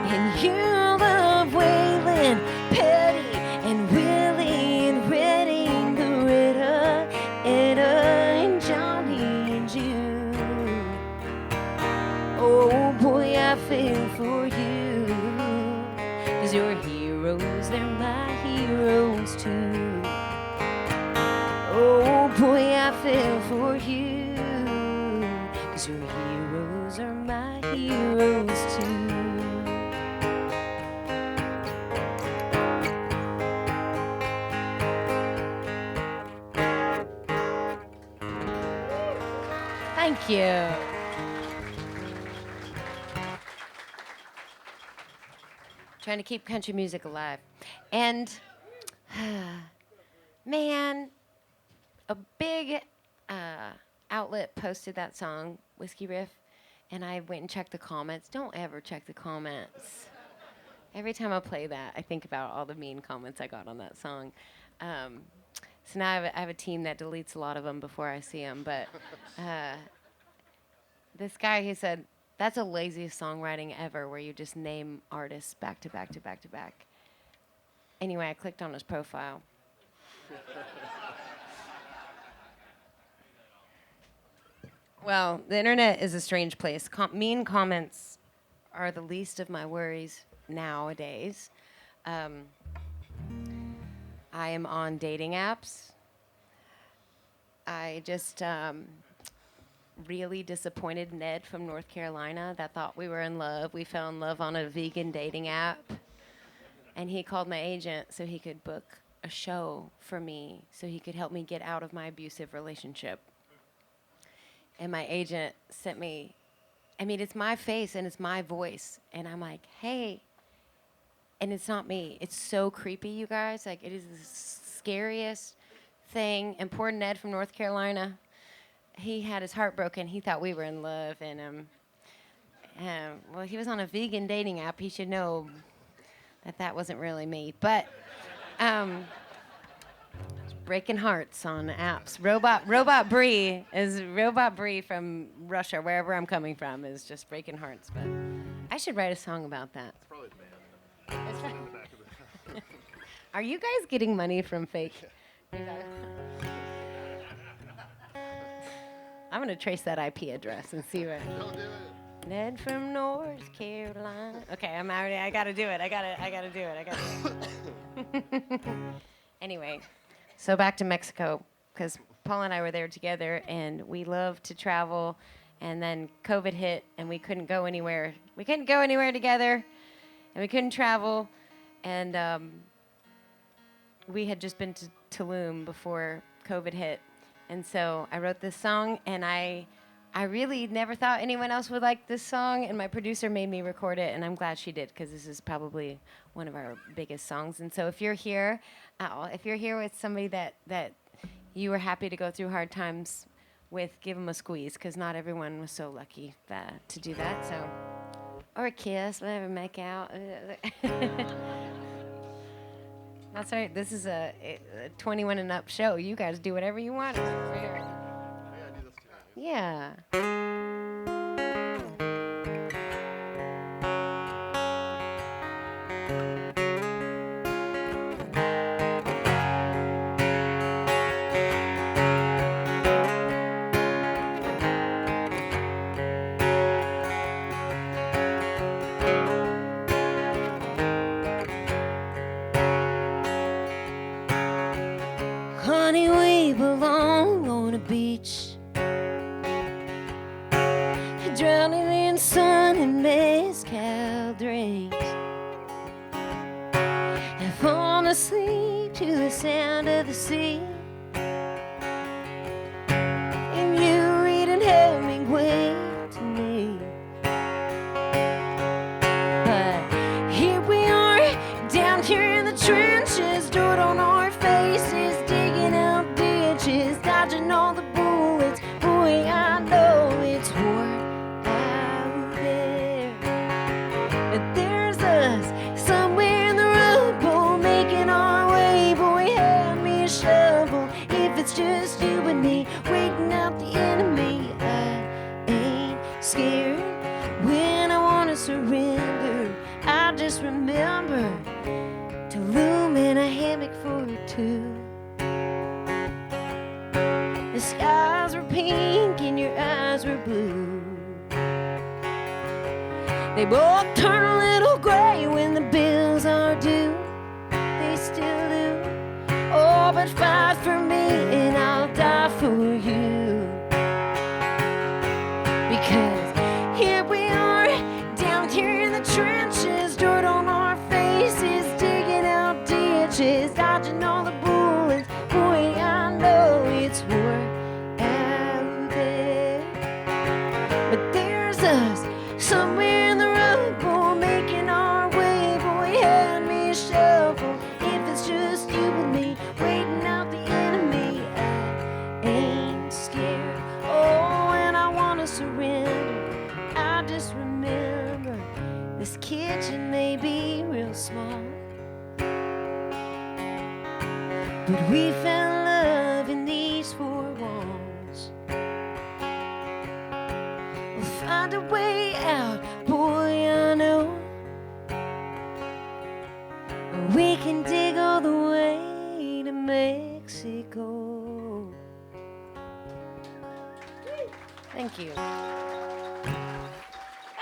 And you love Waylon, Petty, and Willie, and Reddy, and Loretta, Etta, and Johnny, and June. Oh boy, I feel for you, 'cause you're heroes, they're my heroes too. Oh boy, I feel for you, 'cause your heroes are my heroes too. Thank you. Trying to keep country music alive. And, man, a big outlet posted that song, Whiskey Riff, and I went and checked the comments. Don't ever check the comments. Every time I play that, I think about all the mean comments I got on that song. So now I have a team that deletes a lot of them before I see them. But this guy, he said, that's the laziest songwriting ever, where you just name artists back to back to back to back. Anyway, I clicked on his profile. Well, the internet is a strange place. Mean comments are the least of my worries nowadays. I am on dating apps. I just really disappointed Ned from North Carolina that thought we were in love. We fell in love on a vegan dating app. And he called my agent so he could book a show for me, so he could help me get out of my abusive relationship. And my agent sent me, I mean, it's my face and it's my voice. And I'm like, hey. And it's not me. It's so creepy, you guys. Like, it is the scariest thing. And poor Ned from North Carolina, he had his heart broken. He thought we were in love. And, well, he was on a vegan dating app. He should know that wasn't really me. But, breaking hearts on apps. Robot Bri from Russia, wherever I'm coming from, is just breaking hearts. But I should write a song about that. It's probably the band. It's Are you guys getting money from fake? I'm gonna trace that IP address and see what. Don't do it. Ned from North Carolina. Okay, I gotta do it. I gotta do it. Anyway, so back to Mexico, because Paul and I were there together, and we love to travel, and then COVID hit, and we couldn't go anywhere. We couldn't go anywhere together, and we couldn't travel, and we had just been to Tulum before COVID hit, and so I wrote this song, and I really never thought anyone else would like this song, and my producer made me record it, and I'm glad she did, because this is probably one of our biggest songs. And so if you're here with somebody that you were happy to go through hard times with, give them a squeeze, because not everyone was so lucky to do that. So, or a kiss, whatever, make out. That's right. This is a 21 and up show. You guys do whatever you want. Yeah. Honey, we belong on a beach, drowning in sun and mezcal drinks, and falling asleep to the sound of the sea, and you reading Hemingway to me. But here we are, down here in the trenches, dirt on our faces, digging out ditches, dodging all the bullets. Boy, I know it's war out there, but there's us somewhere in the rubble, making our way. Boy, hand me scared. When I want to surrender, I just remember to loom in a hammock for two. The skies were pink and your eyes were blue. They both turn a little gray when the bills are due. They still do. Oh, but fight for me and I'll die for you. Because here we are, down here in the trenches, dirt on our faces, digging out ditches, dodging all the bullets. Boy, I know it's war out there, but there's us somewhere in the rubble, making our way. Boy, hand me a shovel if it's just you and me, waiting out the enemy. I ain't scared. Oh, and I wanna surrender. I just remember this kitchen may be real small, but we found love in these four walls. We'll find a way out, boy, I know. We can dig all the way to Mexico. Thank you.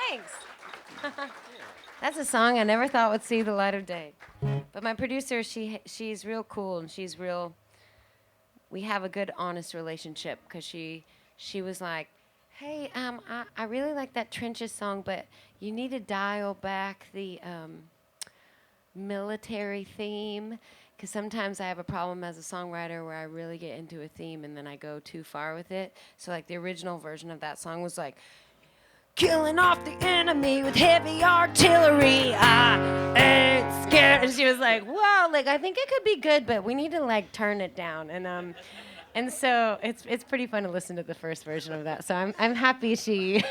Thanks. That's a song I never thought would see the light of day. But my producer, she's real cool, and she's real. We have a good, honest relationship, because she was like, hey, I really like that Trenches song, but you need to dial back the military theme, because sometimes I have a problem as a songwriter where I really get into a theme and then I go too far with it. So like the original version of that song was like, killing off the enemy with heavy artillery, I ain't scared. And she was like, wow, like I think it could be good, but we need to like turn it down. And so it's pretty fun to listen to the first version of that. So I'm happy she.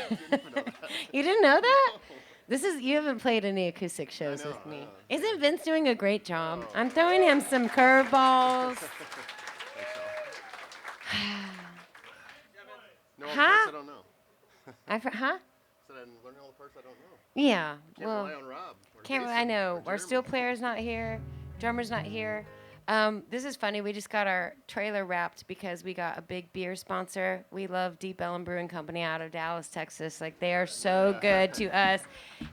You didn't know that? You haven't played any acoustic shows with me. Isn't Vince doing a great job? I'm throwing him some curveballs. No, I don't know. Huh? Said I'm learning all the parts I don't know. Yeah. Can't rely on Rob. I know. Our steel player's not here. Drummer's not here. This is funny. We just got our trailer wrapped because we got a big beer sponsor. We love Deep Ellum Brewing Company out of Dallas, Texas. Like, they are so good to us.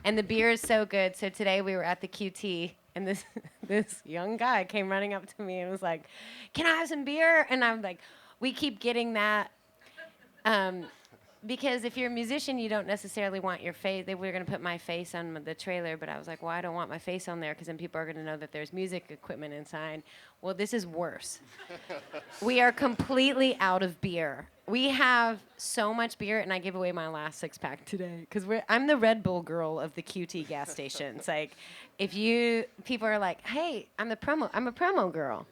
And the beer is so good. So today we were at the QT, and this young guy came running up to me and was like, can I have some beer? And I'm like, we keep getting that. Because if you're a musician, you don't necessarily want your face. They were going to put my face on the trailer, but I was like, well, I don't want my face on there because then people are going to know that there's music equipment inside. Well, this is worse. We are completely out of beer. We have so much beer, and I gave away my last six-pack today because I'm the Red Bull girl of the QT gas station. It's like, people are like, hey, I'm a promo girl.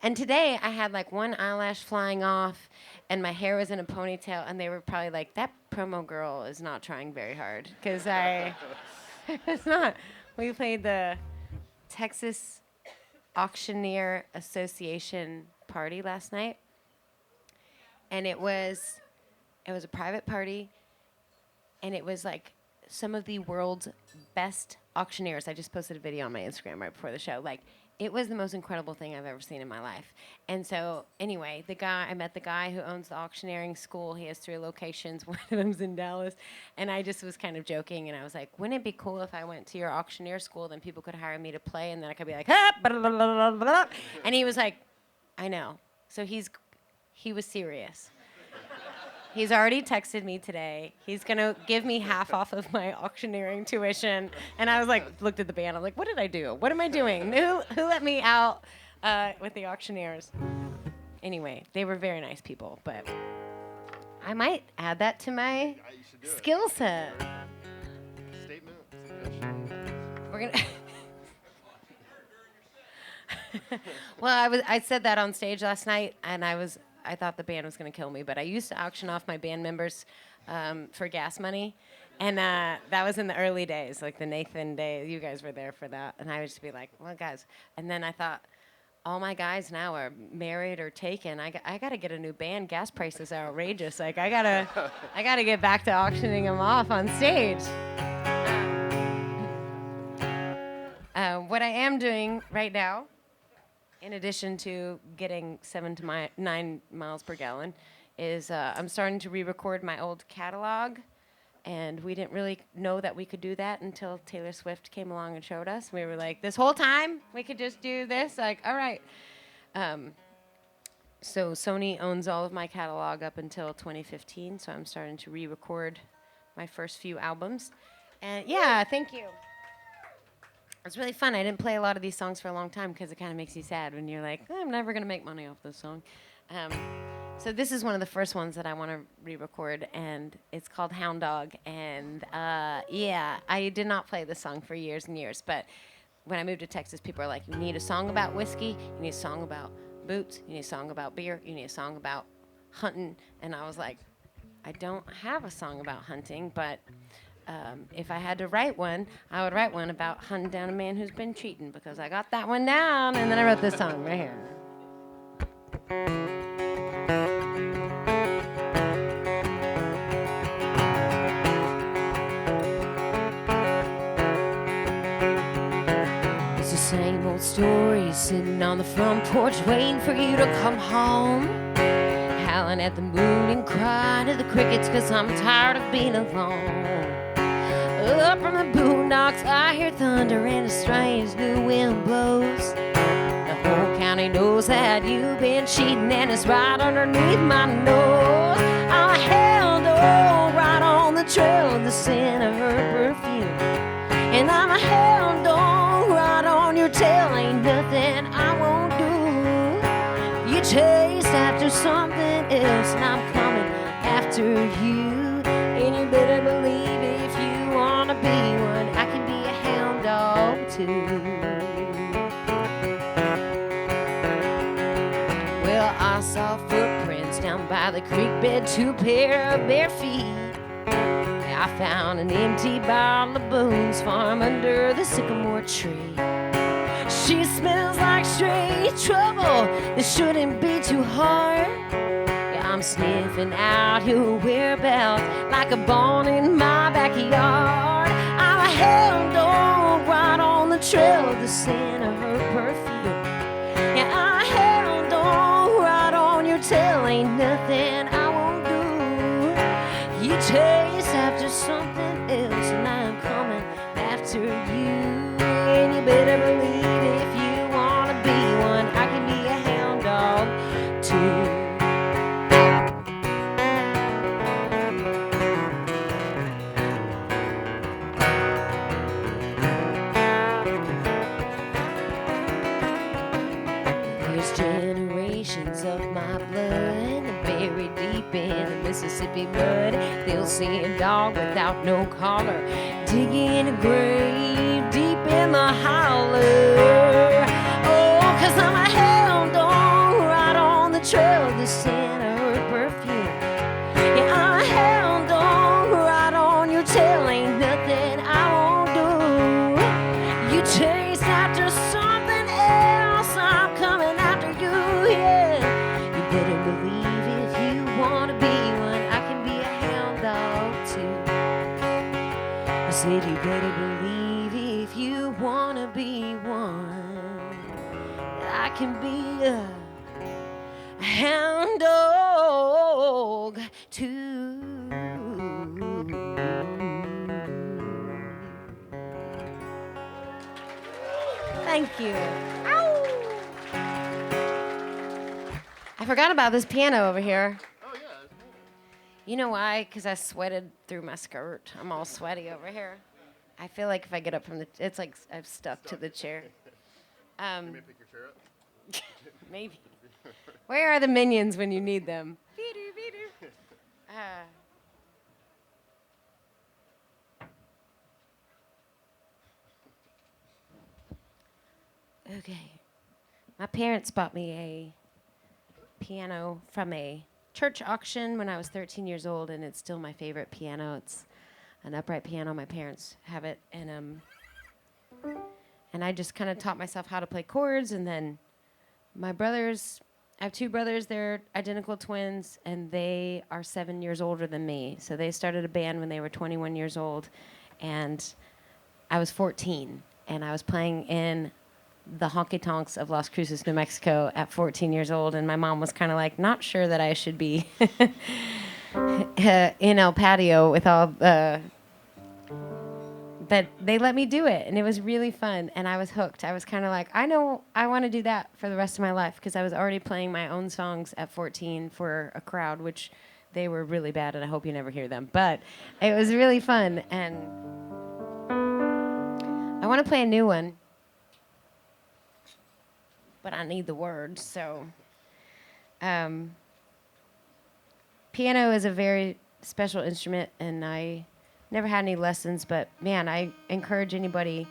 And today I had like one eyelash flying off and my hair was in a ponytail, and they were probably like, that promo girl is not trying very hard. Because it's not. We played the Texas Auctioneer Association party last night. And it was a private party, and it was like some of the world's best auctioneers. I just posted a video on my Instagram right before the show. Like, it was the most incredible thing I've ever seen in my life. And so, anyway, I met the guy who owns the auctioneering school. He has 3 locations. One of them's in Dallas. And I just was kind of joking, and I was like, wouldn't it be cool if I went to your auctioneer school, then people could hire me to play, and then I could be like, ah, blah, blah, blah, blah, blah. And he was like, I know. So he was serious. He's already texted me today. He's going to give me half off of my auctioneering tuition. And I was like, looked at the band. I'm like, what did I do? What am I doing? Who let me out with the auctioneers? Anyway, they were very nice people. But I might add that to my skill set. Statement, suggestion. We're going to... Well, I said that on stage last night, and I thought the band was going to kill me, but I used to auction off my band members for gas money, and that was in the early days, like the Nathan days. You guys were there for that, and I would just be like, well, guys. And then I thought, all my guys now are married or taken. I got to get a new band. Gas prices are outrageous. Like I gotta get back to auctioning them off on stage. What I am doing right now, in addition to getting 9 miles per gallon, is I'm starting to re-record my old catalog. And we didn't really know that we could do that until Taylor Swift came along and showed us. We were like, this whole time we could just do this? Like, all right. So Sony owns all of my catalog up until 2015, so I'm starting to re-record my first few albums. And yeah, thank you. It's really fun. I didn't play a lot of these songs for a long time because it kind of makes you sad when you're like, I'm never going to make money off this song. So this is one of the first ones that I want to re-record, and it's called Hound Dog. And yeah, I did not play this song for years and years, but when I moved to Texas, people are like, you need a song about whiskey, you need a song about boots, you need a song about beer, you need a song about hunting. And I was like, I don't have a song about hunting, but if I had to write one, I would write one about hunting down a man who's been cheating, because I got that one down, and then I wrote this song right here. It's the same old story, sitting on the front porch waiting for you to come home, howling at the moon and crying to the crickets 'cause I'm tired of being alone. Up from the boondocks I hear thunder and a strange new wind blows. The whole county knows that you've been cheating, and it's right underneath my nose. I'm a hound dog right on the trail of the scent of her perfume, and I'm a hound dog right on your tail. Ain't nothing I won't do. You chase after something else, and I'm coming after you. And you better believe if you wanna be one, I can be a hound dog too. Well, I saw footprints down by the creek bed, 2 pair of bare feet. I found an empty bottle of Boone's Farm under the sycamore tree. She smells like straight trouble, this shouldn't be too hard. I'm sniffing out your whereabouts like a bone in my backyard. I'm a hound dog right on the trail of the scent of her perfume. Yeah, I'm a hound dog right on your tail. Ain't nothing I won't do. You chase after something else, and I'm coming after you. And you better believe if you wanna be one, I can be a hound dog too. Generations of my blood buried deep in the Mississippi mud. They'll see a dog without no collar digging a grave deep in the holler. Oh, 'cause I'm a hound dog right on the trail of the scent of her perfume. Yeah, I'm a hound dog right on your tail. Ain't nothing I won't do. You chase after something else, I'm coming after you, yeah. You better believe if you wanna be one, I can be a hound dog too. I said you better believe if you wanna be one, I can be a hound dog too. Thank you. I forgot about this piano over here. Oh, yeah. It's cool. You know why? Because I sweated through my skirt. I'm all sweaty over here. I feel like if I get up from the, it's like I've stuck to the chair. You may pick your chair up. Maybe. Where are the minions when you need them? Okay. My parents bought me a piano from a church auction when I was 13 years old, and it's still my favorite piano. It's an upright piano. My parents have it, and I just kind of taught myself how to play chords, and then My brothers, I have two brothers. They're identical twins, and they are 7 years older than me. So they started a band when they were 21 years old, and I was 14, and I was playing in the honky tonks of Las Cruces, New Mexico at 14 years old, and my mom was kind of like, not sure that I should be in El Patio with all the... But they let me do it, and it was really fun, and I was hooked. I was kind of like, I know I want to do that for the rest of my life, because I was already playing my own songs at 14 for a crowd, which they were really bad, and I hope you never hear them. But it was really fun, and I want to play a new one, but I need the words, so... piano is a very special instrument, and I never had any lessons, but man, I encourage anybody.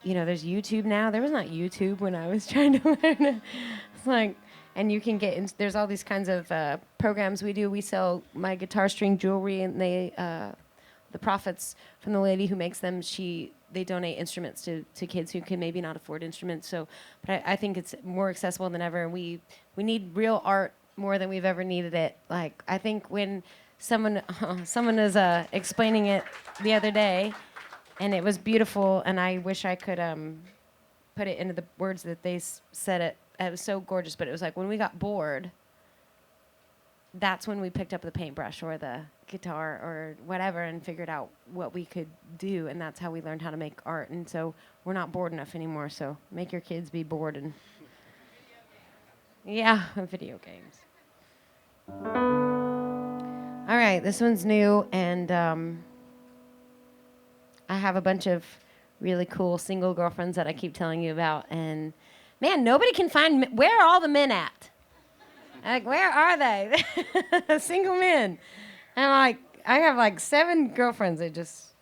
You know, there's YouTube now. There was not YouTube when I was trying to learn. It's like, and you can get in, there's all these kinds of programs we do. We sell my guitar string jewelry, and the profits from the lady who makes them, they donate instruments to kids who can maybe not afford instruments. So, but I think it's more accessible than ever. And we need real art more than we've ever needed it. Like, I think when someone was explaining it the other day, and it was beautiful, and I wish I could put it into the words that they said it. It was so gorgeous, but it was like when we got bored, that's when we picked up the paintbrush or the guitar or whatever and figured out what we could do, and that's how we learned how to make art. And so we're not bored enough anymore, so make your kids be bored. And yeah, video games. All right, this one's new, and I have a bunch of really cool single girlfriends that I keep telling you about, and man, nobody can find where are all the men at? Like, where are they? Single men. And like, I have like 7 girlfriends that just...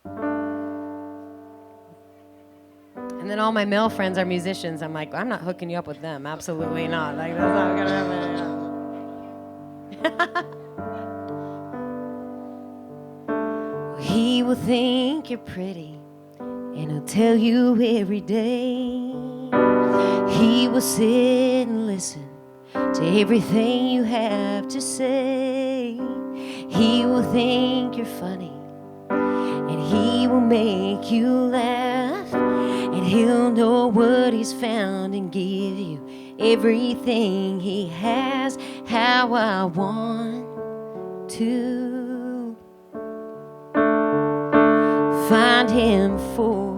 And then all my male friends are musicians. I'm like, I'm not hooking you up with them. Absolutely not. Like, that's not gonna happen. He will think you're pretty, and he'll tell you every day. He will sit and listen to everything you have to say. He will think you're funny, and he will make you laugh, and he'll know what he's found and give you everything he has. How I want to find him for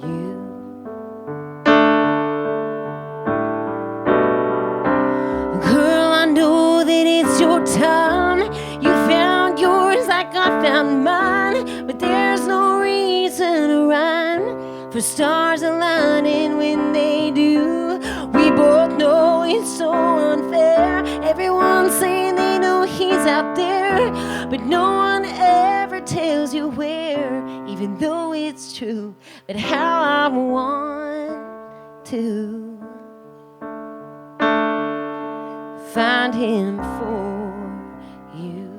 you. Girl, I know that it's your time. You found yours like I found mine, but there's no reason to run for stars aligning when they do. We both know it's so unfair. Everyone's saying they know he's out there, but no one ever tells you where, even though it's true. But how I want to find him for you.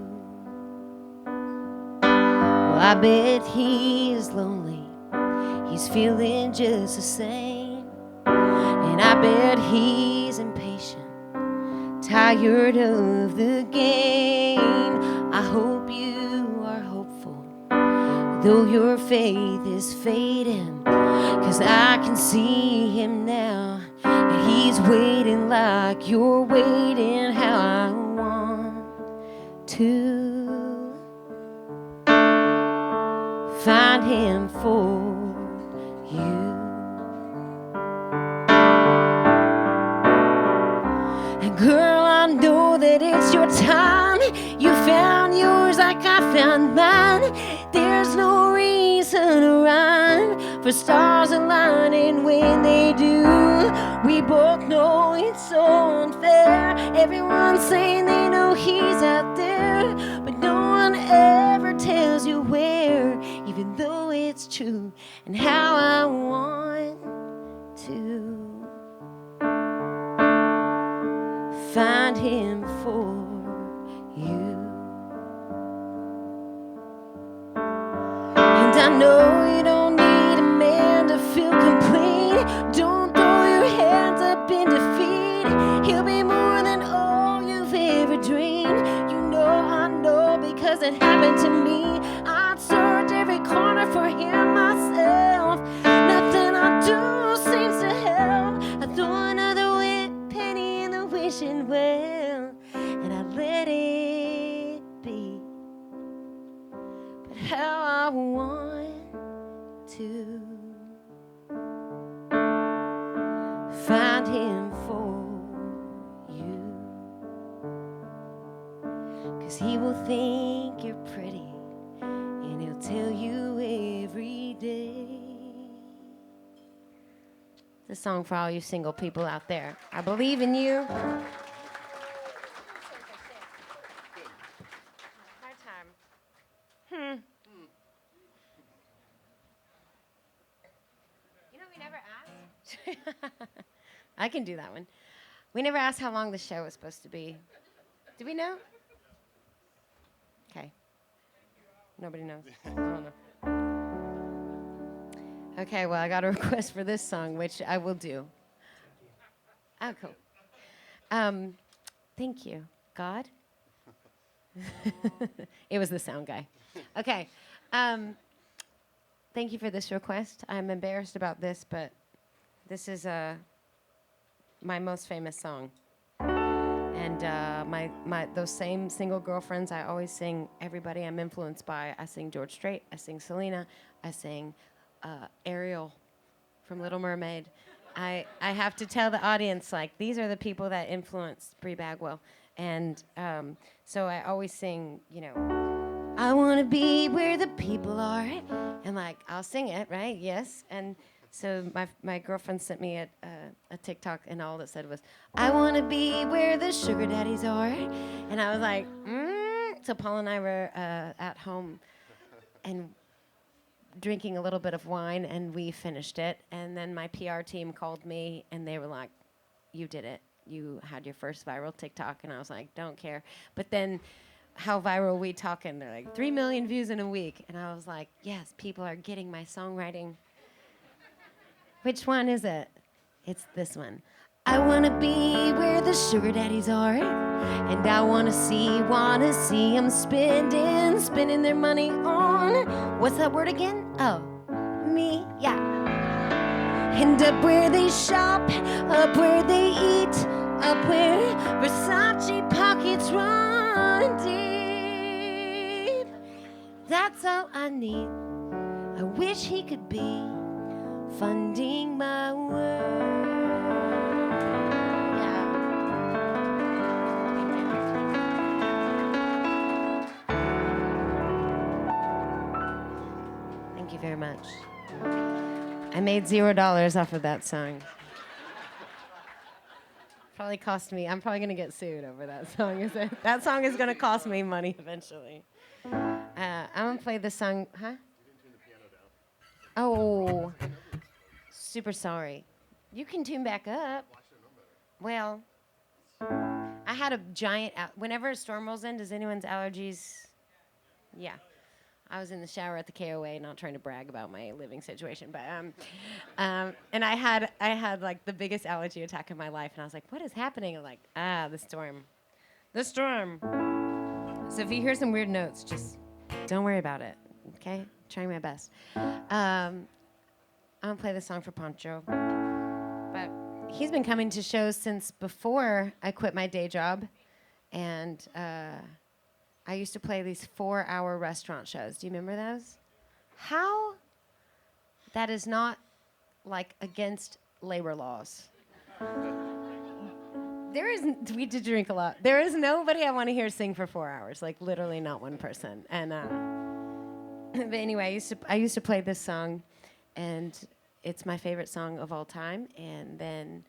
Well, I bet he is lonely. He's feeling just the same. And I bet he's impatient, tired of the game. I hope you are hopeful, though your faith is fading, 'cause I can see him now, and he's waiting like you're waiting. How I want to find him for you. And girl, I know that it's your time. You found yours like I found mine. There's no reason to run for stars aligning when they do. We both know it's so unfair. Everyone's saying they know he's out there, but no one ever tells you where, even though it's true. And how I want to find him for you. And I know you don't need a man to feel complete. Don't throw your hands me. I'd search every corner for him myself. Nothing I do seems to help. I throw another penny in the wishing well, and I let it be. But how I want to find him for you, 'cause he will think you're pretty, and he'll tell you every day. It's a song for all you single people out there. I believe in you. Hard time. You know, we never asked. I can do that one. We never asked how long the show was supposed to be. Do we know? Okay. Nobody knows. I don't know. Okay, well, I got a request for this song, which I will do. Oh, cool. Thank you, God. It was the sound guy. Okay. Thank you for this request. I'm embarrassed about this, but this is my most famous song. And my those same single girlfriends I always sing, everybody I'm influenced by. I sing George Strait, I sing Selena, I sing Ariel from Little Mermaid. I have to tell the audience, like, these are the people that influenced Bri Bagwell. And so I always sing, you know, I want to be where the people are. And, like, I'll sing it, right? Yes. And so my girlfriend sent me a TikTok, and all it said was, I want to be where the sugar daddies are. And I was like, So Paul and I were at home and drinking a little bit of wine, and we finished it. And then my PR team called me, and they were like, you did it. You had your first viral TikTok. And I was like, don't care. But then, how viral we talking? They're like, 3 million views in a week. And I was like, yes, people are getting my songwriting. Which one is it? It's this one. I want to be where the sugar daddies are. And I want to see them spending their money on, what's that word again? Oh, me, yeah. And up where they shop, up where they eat, up where Versace pockets run deep. That's all I need. I wish he could be funding my work. Thank you very much. I made $0 off of that song. Probably cost me. I'm probably gonna get sued over that song. That song is gonna cost me money eventually. I'm gonna play this song, huh? You didn't tune the piano down. Oh, super sorry. You can tune back up. Well, I should have known better. Well, I had a giant. Whenever a storm rolls in, does anyone's allergies? Yeah. I was in the shower at the KOA, not trying to brag about my living situation, but and I had like the biggest allergy attack of my life, and I was like, what is happening? I'm like, the storm. So if you hear some weird notes, just don't worry about it, okay? Trying my best. I'm gonna play this song for Pancho, but he's been coming to shows since before I quit my day job, and I used to play these 4-hour restaurant shows. Do you remember those? How? That is not, like, against labor laws. We did drink a lot. There is nobody I want to hear sing for 4 hours, like, literally not one person. And, but anyway, I used to play this song, and it's my favorite song of all time. And then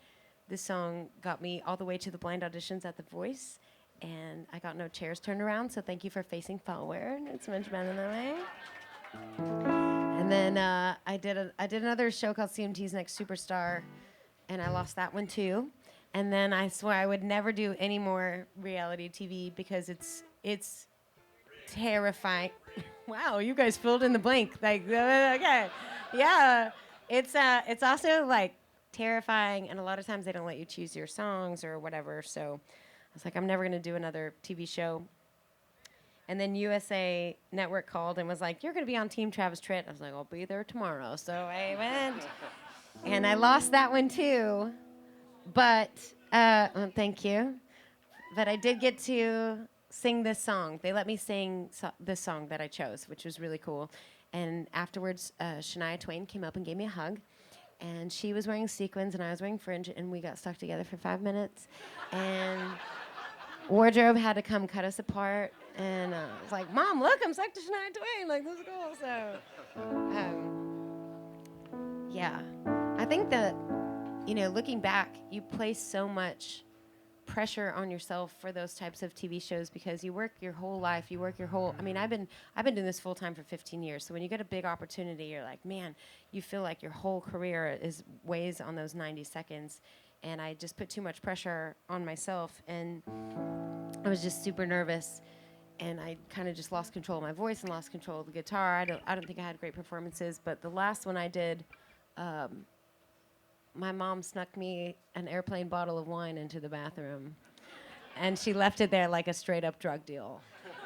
this song got me all the way to the blind auditions at The Voice. And I got no chairs turned around, so thank you for facing forward. It's much better that way. And then I did another show called CMT's Next Superstar, and I lost that one too. And then I swore I would never do any more reality TV because it's terrifying. Wow, you guys filled in the blank. Like, okay, yeah. It's also like terrifying, and a lot of times they don't let you choose your songs or whatever. So I was like, I'm never going to do another TV show. And then USA Network called and was like, "You're going to be on Team Travis Tritt." I was like, "I'll be there tomorrow." So I went, and I lost that one too. But thank you. But I did get to sing this song. They let me sing this song that I chose, which was really cool. And afterwards, Shania Twain came up and gave me a hug. And she was wearing sequins, and I was wearing fringe, and we got stuck together for 5 minutes. And wardrobe had to come cut us apart. And I was like, "Mom, look, I'm stuck to Shania Twain. Like, this is cool." So, yeah. I think that, looking back, you place so much pressure on yourself for those types of TV shows because you work your whole life, I've been doing this full time for 15 years. So when you get a big opportunity, you're like, man, you feel like your whole career weighs on those 90 seconds. And I just put too much pressure on myself, and I was just super nervous, and I kind of just lost control of my voice and lost control of the guitar. I don't think I had great performances, but the last one I did, my mom snuck me an airplane bottle of wine into the bathroom, and she left it there like a straight-up drug deal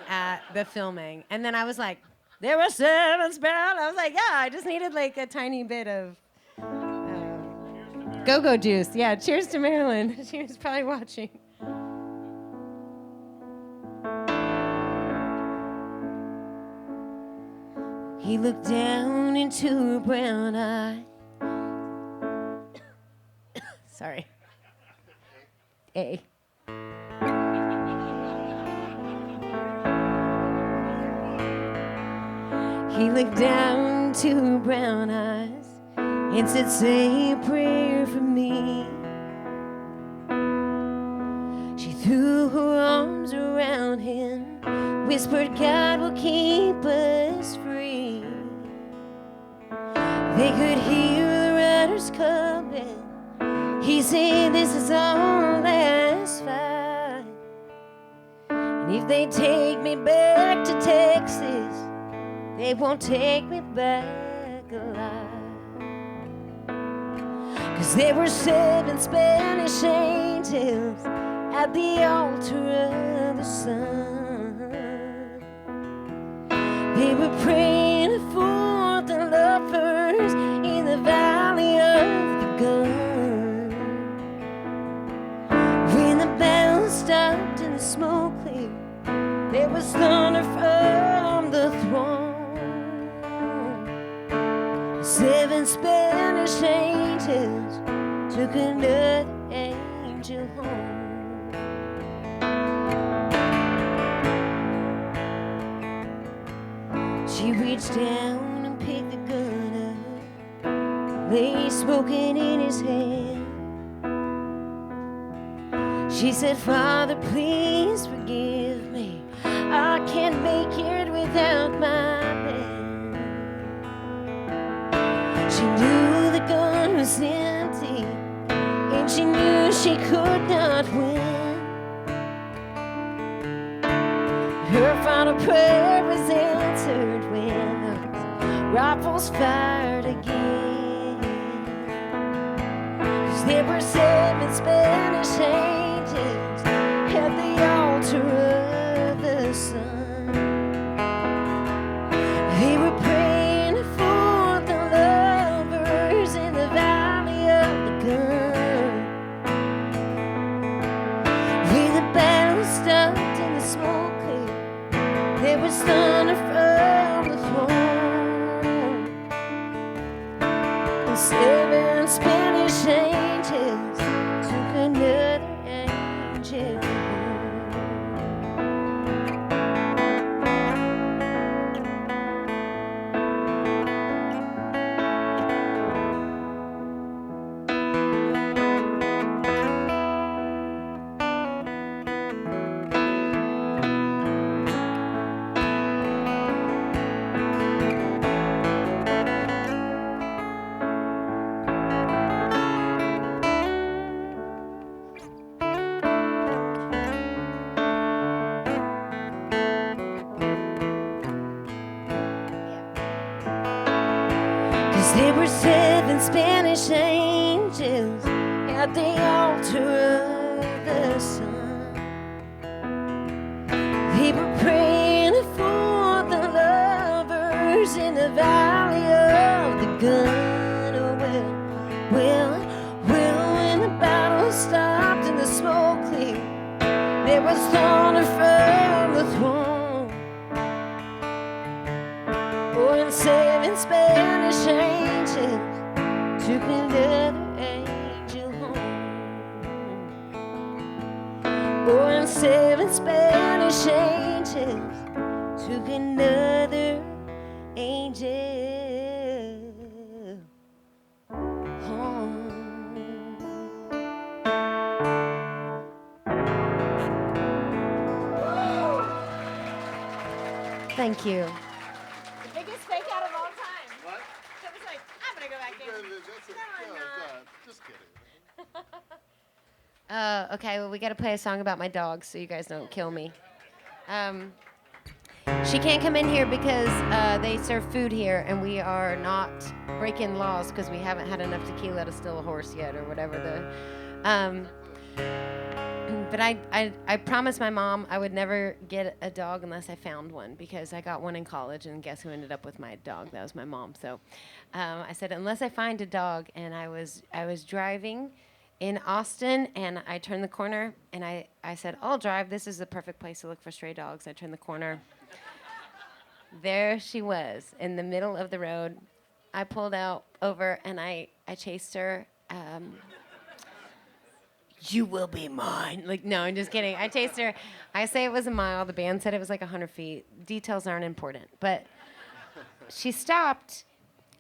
at the filming. And then I was like, "There were 7 spells." I was like, yeah, I just needed like a tiny bit of go-go juice. Yeah, cheers to Marilyn. She was probably watching. He looked down into her brown eye. Sorry. A. He looked down to her brown eyes and said, "Say a prayer for me." She threw her arms around him, whispered, "God will keep us free." They could hear the riders coming. He said, "This is our last fight. And if they take me back to Texas, they won't take me back alive." 'Cause there were 7 Spanish angels at the altar of the sun. They were praying for the lovers in the valley of the gun. When the bells stopped and the smoke cleared, there was thunder from the throne. 7 Spanish angels took another angel home. She reached down and picked the gun up, lay smoking in his hand. She said, "Father, please forgive me. I can't make it without my band." She knew the gun was empty, and she knew she could not win. Her final prayer was answered when those rifles fired again. 'Cause there were 7 Spanish angels at the altar of the sun. They were praying for the lovers in the valley of the gun. When the battle stopped and the smoke cleared, there was thunder from the throne. And 7 Spanish angels took another angel home. There were 7 Spanish angels at the altar of the sun. They were praying valley of the gun. Oh, well, when the battle stopped and the smoke cleared, there was thunder from the throne. Oh, and 7 Spanish angels took another angel home. Oh, and 7 Spanish angels took another angel home. Thank you. The biggest fake out of all time. What? So it was like, I'm gonna go back in. No, just kidding. Okay, well, we got to play a song about my dog so you guys don't kill me. She can't come in here because they serve food here, and we are not breaking laws because we haven't had enough tequila to steal a horse yet, or whatever the. But I promised my mom I would never get a dog unless I found one, because I got one in college, and guess who ended up with my dog? That was my mom. So I said, unless I find a dog, and I was driving in Austin, and I turned the corner, and I said, I'll drive. This is the perfect place to look for stray dogs. I turned the corner. There she was in the middle of the road. I pulled out over, and I chased her. You will be mine. Like, no, I'm just kidding. I chased her. I say it was a mile. The band said it was like 100 feet. Details aren't important. But she stopped,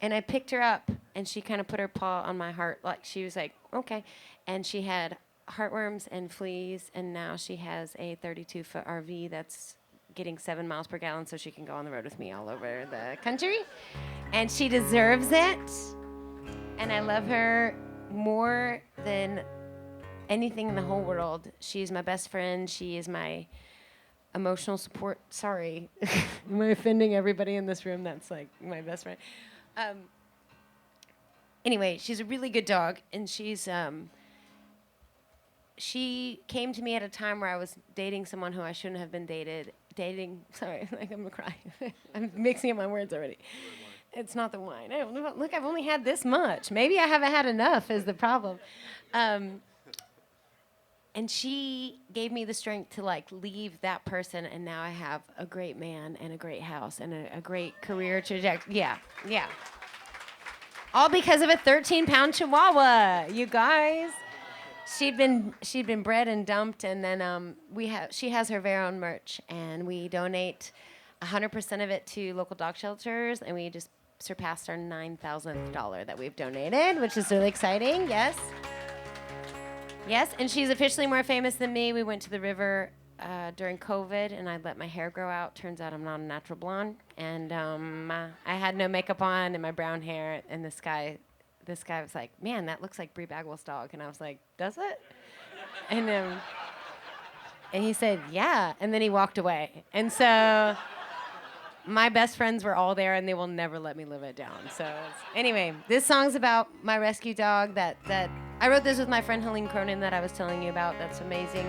and I picked her up, and she kind of put her paw on my heart. Like, she was like, okay. And she had heartworms and fleas, and now she has a 32-foot RV that's getting 7 miles per gallon so she can go on the road with me all over the country. And she deserves it. And I love her more than anything in the whole world. She's my best friend. She is my emotional support. Sorry. Am I offending everybody in this room that's like my best friend? Anyway, she's a really good dog, and she came to me at a time where I was dating someone who I shouldn't have been sorry, like I'm gonna cry. I'm mixing up my words already. It's not the wine. Look, I've only had this much. Maybe I haven't had enough is the problem. And she gave me the strength to like leave that person, and now I have a great man and a great house and a great career trajectory. Yeah. All because of a 13-pound Chihuahua, you guys. She'd been bred and dumped, and then she has her very own merch, and we donate 100% of it to local dog shelters, and we just surpassed our $9,000 that we've donated, which is really exciting. Yes, and she's officially more famous than me. We went to the river during COVID, and I let my hair grow out. Turns out I'm not a natural blonde, and I had no makeup on and my brown hair, and this guy was like, man, that looks like Bri Bagwell's dog. And I was like, does it? And he said, yeah, and then he walked away. And so my best friends were all there, and they will never let me live it down. So anyway, this song's about my rescue dog that I wrote this with my friend Helene Cronin that I was telling you about. That's amazing.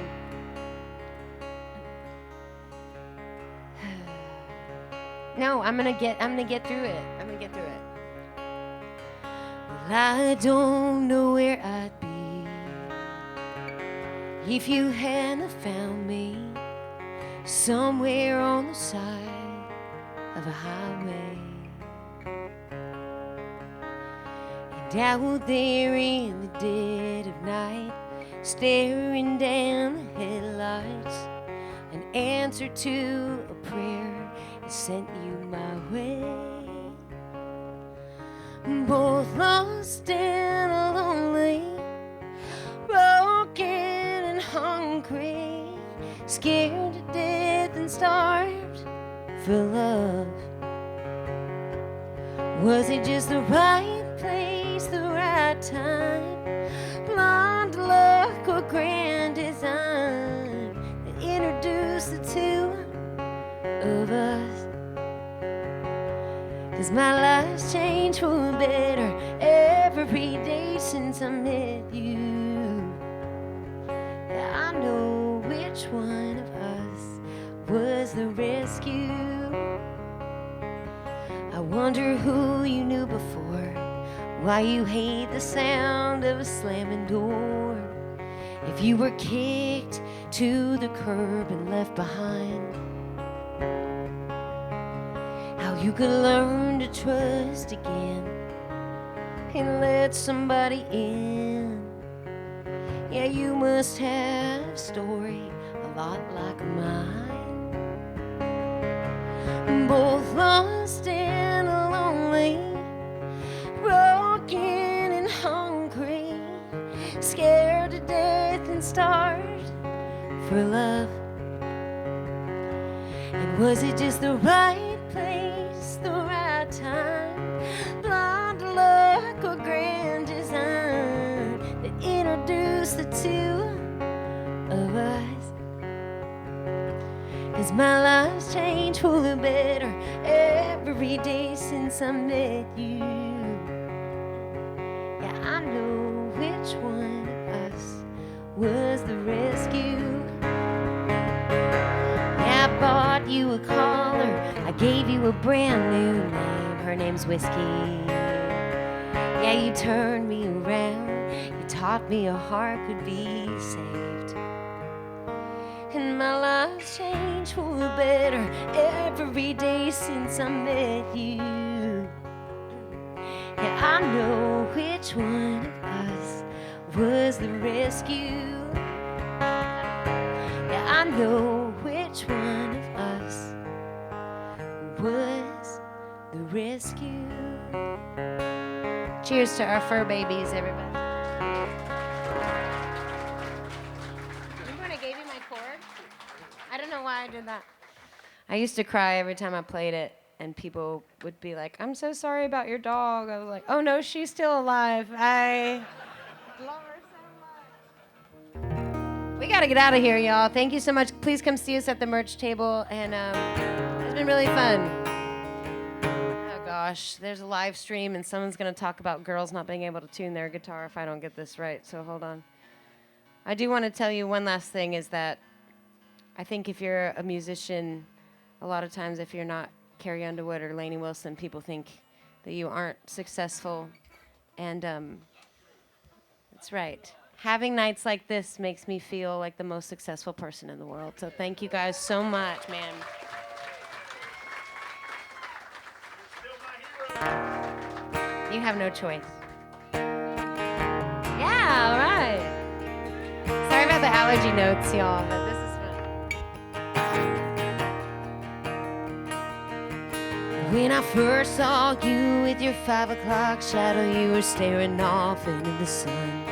No, I'm gonna get through it. Well, I don't know where I'd be if you hadn't found me somewhere on the side of a highway. And out there in the dead of night, staring down the headlights, an answer to a prayer is sent you my way. Both lost and lonely, broken and hungry, scared to death and starved for love. Was it just the right place, the right time, blind luck or grand design that introduced the two of us? 'Cause my life's changed for the better every day since I met you. Yeah, I know which one of us was the rescue. I wonder who you knew before, why you hate the sound of a slamming door. If you were kicked to the curb and left behind, how you could learn to trust again and let somebody in. Yeah, you must have a story a lot like mine. Both lost and lonely, broken and hungry, scared to death and starved for love. And was it just the right place, the right time, blind luck or grand design that introduced the two of us? Has my life's changed for the better every day since I met you? Yeah, I know which one of us was the rescue. Yeah, I bought you a collar, I gave you a brand new name. Her name's Whiskey. Yeah, you turned me around, you taught me a heart could be saved. And my life's changed for the better every day since I met you. Yeah, I know which one of us was the rescue. Yeah, I know which one of us was the rescue. Cheers to our fur babies, everybody. Remember when I gave you my cord? I don't know why I did that. I used to cry every time I played it, and people would be like, I'm so sorry about your dog. I was like, oh no, she's still alive. I love her so much. We gotta get out of here, y'all. Thank you so much. Please come see us at the merch table, and it's been really fun. Oh gosh, there's a live stream, and someone's gonna talk about girls not being able to tune their guitar if I don't get this right, so hold on. I do want to tell you one last thing is that I think if you're a musician, a lot of times if you're not Carrie Underwood or Lainey Wilson, people think that you aren't successful. And that's right. Having nights like this makes me feel like the most successful person in the world. So thank you guys so much, man. You have no choice. Yeah, all right. Sorry about the allergy notes, y'all, but this is fun. When I first saw you with your 5 o'clock shadow, you were staring off into the sun.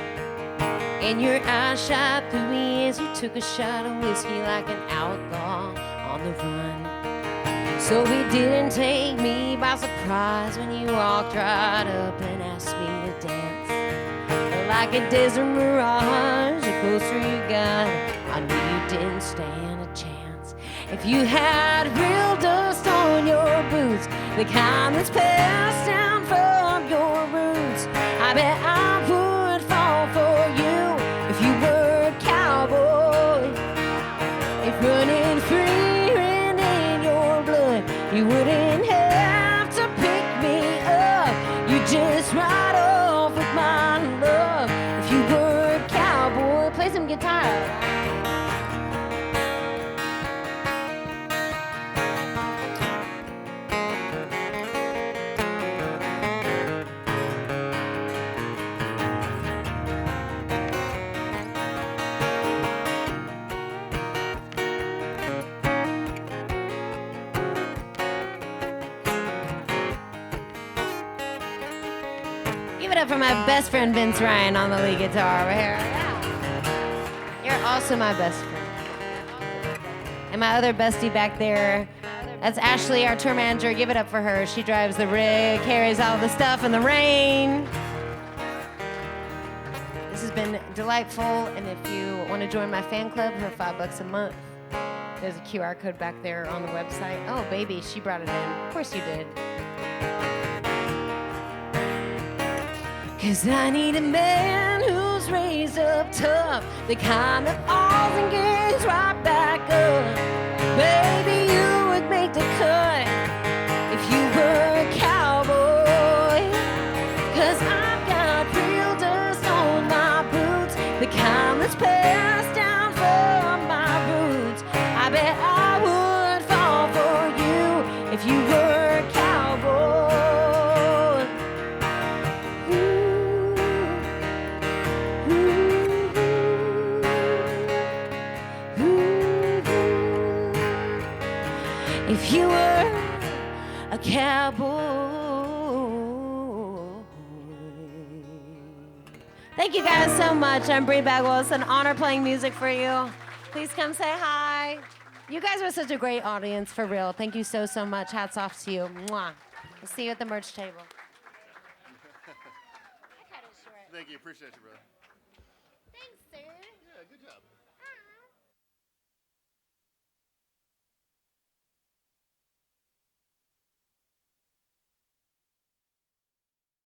And your eyes shot through me as you took a shot of whiskey like an outlaw on the run. So it didn't take me by surprise when you walked right up and asked me to dance. Like a desert mirage, the closer you got, I knew you didn't stand a chance. If you had real dust on your boots, the kind that's passed down from your roots, I bet I would fall for you if you were a cowboy. If running free ran in your blood, you wouldn't have to pick me up. You just ride off with my love. If you were a cowboy, play some guitar. Give it up for my best friend Vince Ryan on the lead guitar over here. Yeah. You're also my best friend. And my other bestie back there, that's Ashley, our tour manager. Give it up for her. She drives the rig, carries all the stuff in the rain. This has been delightful, and if you want to join my fan club for $5 a month, there's a QR code back there on the website. Oh, baby, she brought it in. Of course you did. 'Cause I need a man who's raised up tough, the kind that falls and gets right back up. Baby, you would make the cut if you were a if you were a cowboy. Thank you guys so much. I'm Bri Bagwell. It's an honor playing music for you. Please come say hi. You guys were such a great audience, for real. Thank you so, so much. Hats off to you. Mwah. We'll see you at the merch table. Thank you. Appreciate you, brother. Thanks, dude.